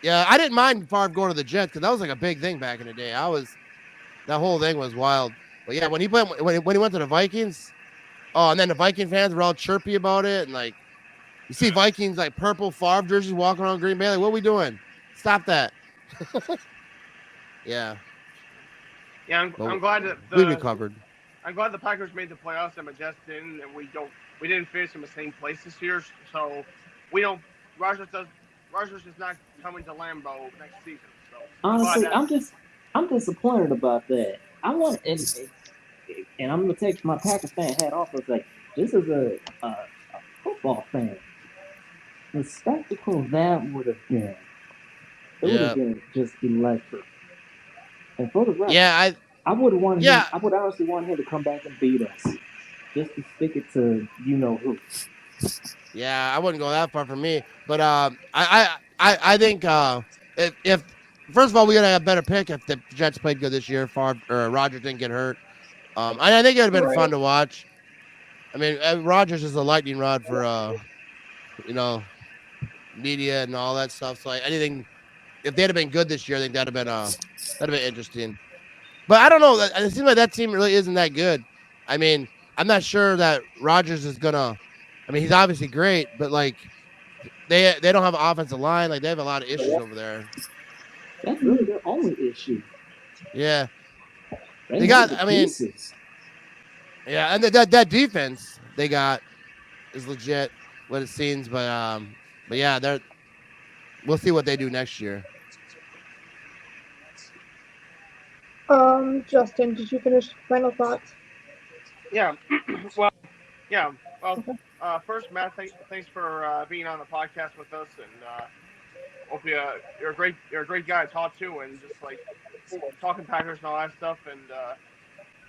yeah, I didn't mind Favre going to the Jets because that was like a big thing back in the day. That whole thing was wild. But yeah, when he went to the Vikings, oh, and then the Viking fans were all chirpy about it, and like you see Vikings like purple Favre jerseys walking around Green Bay. Like, what are we doing? Stop that. Yeah. Yeah, I'm glad that We recovered. I'm glad the Packers made the playoffs and the Jets didn't, and we didn't finish in the same place this year. So we don't. Rogers is not coming to Lambeau next season. So honestly, I'm disappointed about that. I want and I'm gonna take my Packers fan hat off and say this is a football fan. The spectacle that would have been, it would have been just electric. And for the rest, Yeah, I would want him. Yeah. I would honestly want him to come back and beat us, just to stick it to you know who. Yeah, I wouldn't go that far for me, but I think if first of all we gotta have a better pick if the Jets played good this year, Favre or Rodgers didn't get hurt. I think it would have been fun to watch. I mean, Rodgers is a lightning rod for media and all that stuff. So anything if they'd have been good this year, I think that'd have been interesting. But I don't know. It seems like that team really isn't that good. I mean, I'm not sure that Rodgers is gonna. I mean, he's obviously great, but like they don't have an offensive line. Like they have a lot of issues over there. That's really their only issue. Yeah, They got. have the I mean, pieces. yeah, and that defense they got is legit. What it seems, but yeah, we'll see what they do next year. Justin, did you finish final thoughts? yeah, well, yeah, well. Okay. First, Matt, thanks for being on the podcast with us, and hope you're a great guy to talk to, and just like talking Packers and all that stuff. And a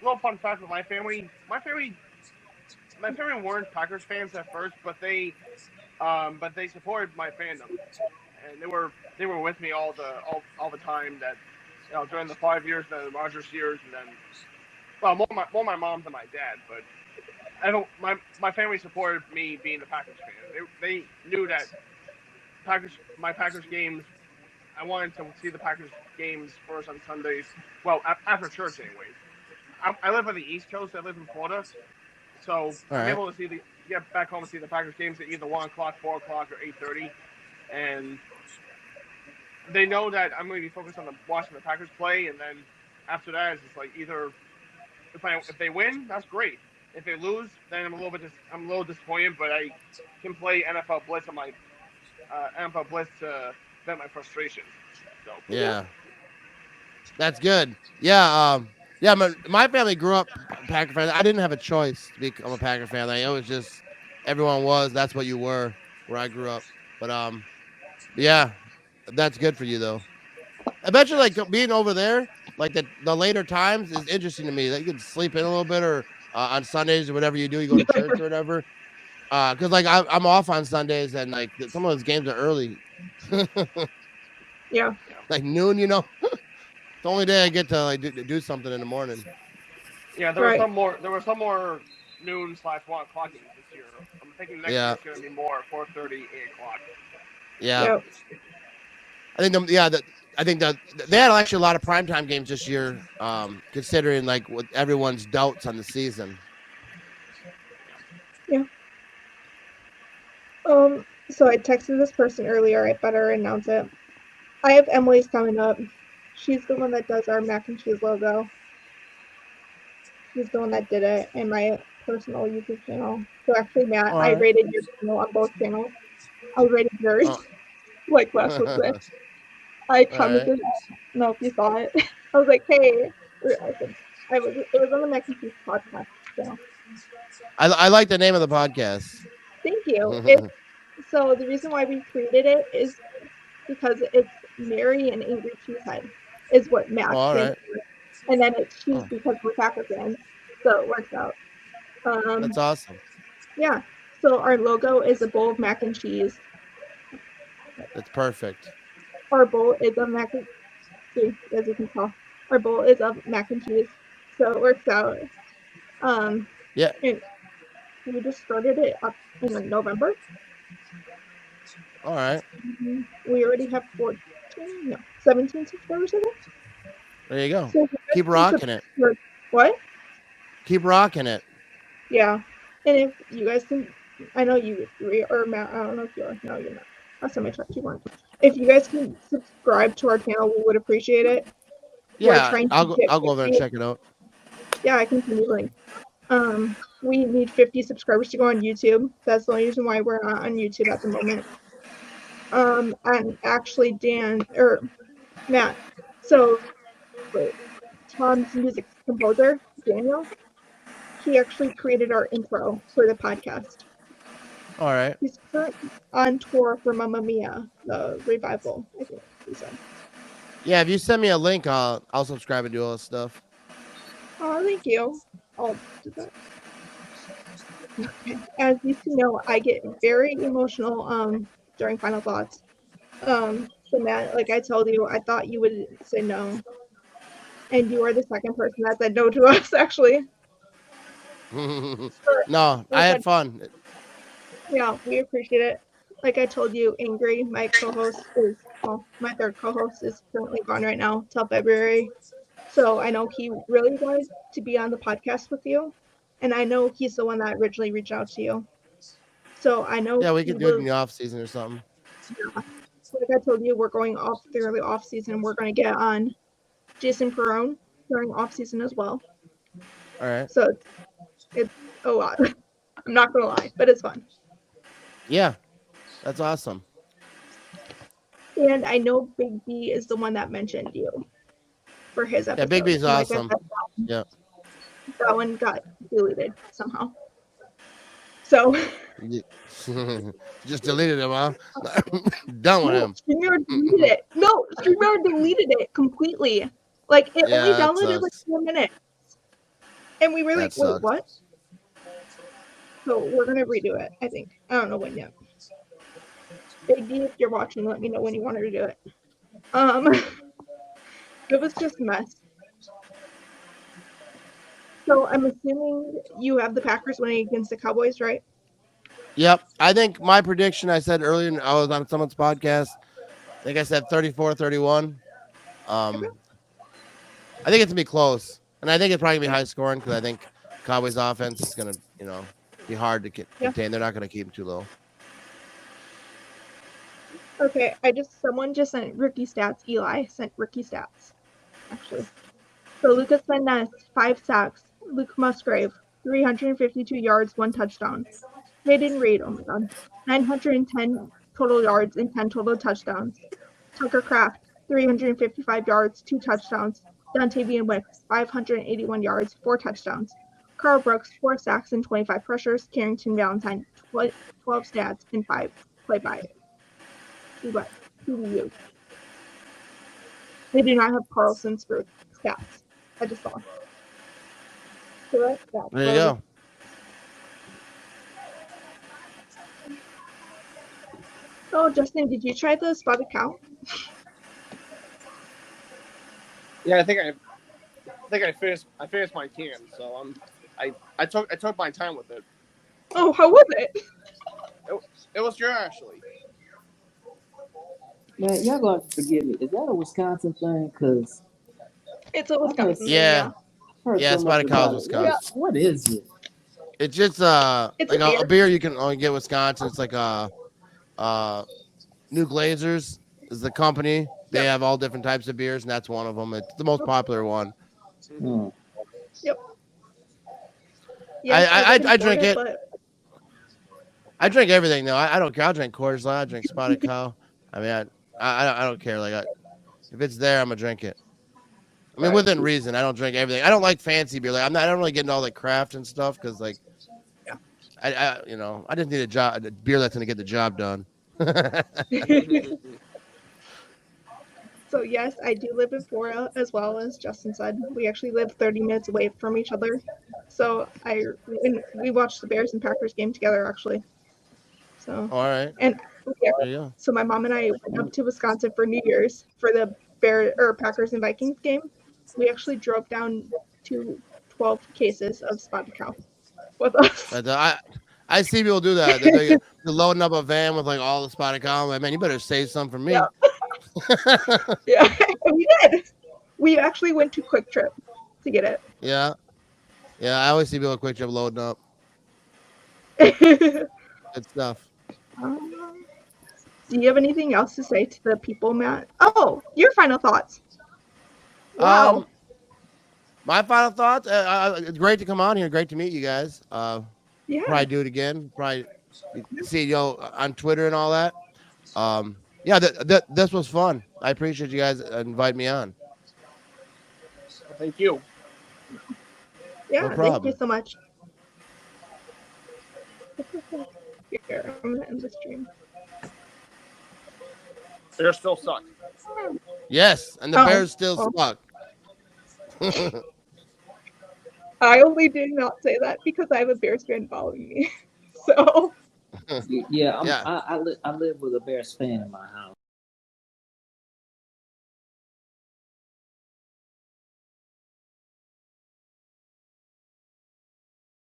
little fun fact with my family weren't Packers fans at first, but they supported my fandom, and they were with me all the time that during the 5 years, the Rodgers years, and then more my mom than my dad, but. My family supported me being a Packers fan. They knew that my Packers games. I wanted to see the Packers games first on Sundays. Well, after church, anyways. I live on the East Coast. I live in Florida, so I'm able to get back home and see the Packers games at either 1:00, 4:00, or 8:30, and they know that I'm going to be focused on watching the Packers play, and then after that, it's just like either if they win, that's great. If they lose, then I'm a little disappointed, but I can play NFL Blitz on my NFL Blitz to vent my frustrations. So Yeah, that's good. Yeah, my family grew up Packer fans. I didn't have a choice to become a Packer fan. Like, it was just everyone was. That's what you were where I grew up. But yeah, that's good for you though. I bet you like being over there, like the later times is interesting to me. That you can sleep in a little bit or. On Sundays or whatever you do, you go to church or whatever. Because like I'm off on Sundays and like some of those games are early. Yeah. Like noon, It's the only day I get to like do something in the morning. Yeah, there were some more noon/1:00 games this year. I'm thinking next year it's going to be more 4:30, 8:00. Yeah. Yep. I think that they had actually a lot of primetime games this year, considering like what everyone's doubts on the season. Yeah. So I texted this person earlier. I better announce it. I have Emily's coming up. She's the one that does our mac and cheese logo. She's the one that did it in my personal YouTube channel. So actually, Matt, I rated your channel on both channels. I rated yours like last week. I commented. I don't know if you saw it. I was like, hey, it was on the Mac and Cheese podcast. So. I like the name of the podcast. Thank you. So the reason why we created it is because it's Mary and Angry Cheesehead is what Mac Oh, all stands right. for. And then it's cheese Oh. because we're Packer fans. So it works out. That's awesome. Yeah. So our logo is a bowl of mac and cheese. That's perfect. Our bowl is of mac and cheese, as you can tell. Our bowl is of mac and cheese. So it works out. Yeah. And we just started it up in November. All right. We already have 17 subscribers, I think. There you go. So if you guys Keep can rocking it. What? Keep rocking it. Yeah. And if you guys can, I know you three or Matt, I don't know if you are. No, you're not. Last time I checked, you weren't. If you guys can subscribe to our channel, we would appreciate it. We're Yeah, trying to I'll go. get I'll go over there and 50. check it out. Yeah, I can send you a link. We need 50 subscribers to go on YouTube. That's the only reason why we're not on YouTube at the moment. And actually, Matt. So, Tom's music composer, Daniel, he actually created our intro for the podcast. All right. He's currently on tour for Mamma Mia, the revival, I think he said. Yeah, if you send me a link, I'll subscribe and do all this stuff. Oh, thank you. I'll do that. Okay. As you can know, I get very emotional during final thoughts. So Matt, like I told you, I thought you would say no. And you are the second person that said no to us, actually. No, I had fun. Yeah, we appreciate it. Like I told you, Angry, my co-host my third co-host is currently gone right now till February. So I know he really wanted to be on the podcast with you. And I know he's the one that originally reached out to you. So I know Yeah, we he could do it in will, the off season or something. like I told you, we're going off through the off season. We're going to get on Jason Perone during off season as well. All right. So it's a lot. I'm not going to lie, but it's fun. Yeah, that's awesome. And I know Big B is the one that mentioned you for his episode. Yeah, Big B's And like I awesome. said, Yeah. that one got deleted somehow. So Just deleted him, huh? Done with him. StreamYard deleted it. No, StreamYard deleted it completely. Like it only Yeah, that downloaded like sucks. 4 minutes. And we were That like, wait, sucks. what? So we're gonna redo it, I think. I don't know when yet. Big B, if you're watching, let me know when you want to do it. It was just a mess. So I'm assuming you have the Packers winning against the Cowboys, right? Yep. I think my prediction, I said earlier, I was on someone's podcast. I think I said 34-31. I think it's going to be close. And I think it's probably going to be high scoring because I think Cowboys offense is going to, be hard to contain. They're not going to keep them too low. Okay, someone just sent rookie stats. Eli sent rookie stats, actually. So Lucas Van Ness, 5 sacks. Luke Musgrave, 352 yards, 1 touchdown. Hayden Reed, oh my god, 910 total yards and 10 total touchdowns. Tucker Kraft, 355 yards, 2 touchdowns. Dontavian Wicks, 581 yards, 4 touchdowns. Carl Brooks, 4 sacks and 25 pressures. Carrington Valentine, 12 stats and 5 play-by. TDU. They do not have Carlson's for stats. I just saw. So that's There you go. Oh, Justin, did you try the spotted cow? Yeah, I think I finished my can, so I took my time with it. Oh, how was it? It was your Ashley. Man, y'all gonna have to forgive me. Is that a Wisconsin thing? Cause It's a Wisconsin. Yeah. I heard Yeah, so much Spotted Cow's about it. Wisconsin. What is it? It's just It's like a a beer you can only get in Wisconsin. It's like New Glazers is the company. They have all different types of beers, and that's one of them. It's the most popular one. Hmm. Yep. Yes, I drink it. But I drink everything though. I don't care. I'll drink Coors Light. I drink Spotted Cow. I mean, I don't care. Like, if it's there, I'm gonna drink it. I mean, within reason. I don't drink everything. I don't like fancy beer. Like, I don't really get into all the craft and stuff because, like, I just need a beer that's gonna get the job done. So yes, I do live in Florida as well, as Justin said. We actually live 30 minutes away from each other. So we watched the Bears and Packers game together actually. So All right, and yeah, there you go. so my mom and I went up to Wisconsin for New Year's for the Packers and Vikings game. We actually drove down to 12 cases of spotted cow with us. But I see people do that. They're loading up a van with like all the spotted cow. I'm like, man, you better save some for me. Yeah, we did. We actually went to Quick Trip to get it. Yeah. I always see people at Quick Trip loading up. Good stuff. Do you have anything else to say to the people, Matt? Oh, your final thoughts. Wow. My final thoughts. It's great to come on here. Great to meet you guys. Yeah. Probably do it again. Probably see you on Twitter and all that. Yeah, this was fun. I appreciate you guys inviting me on. Thank you. Yeah, No thank problem. you so much. Here, I'm gonna end the stream. Bear still suck. Yes, and the Bears still suck. I only did not say that because I have a Bears fan following me. So Yeah, I live with a Bears fan in my house.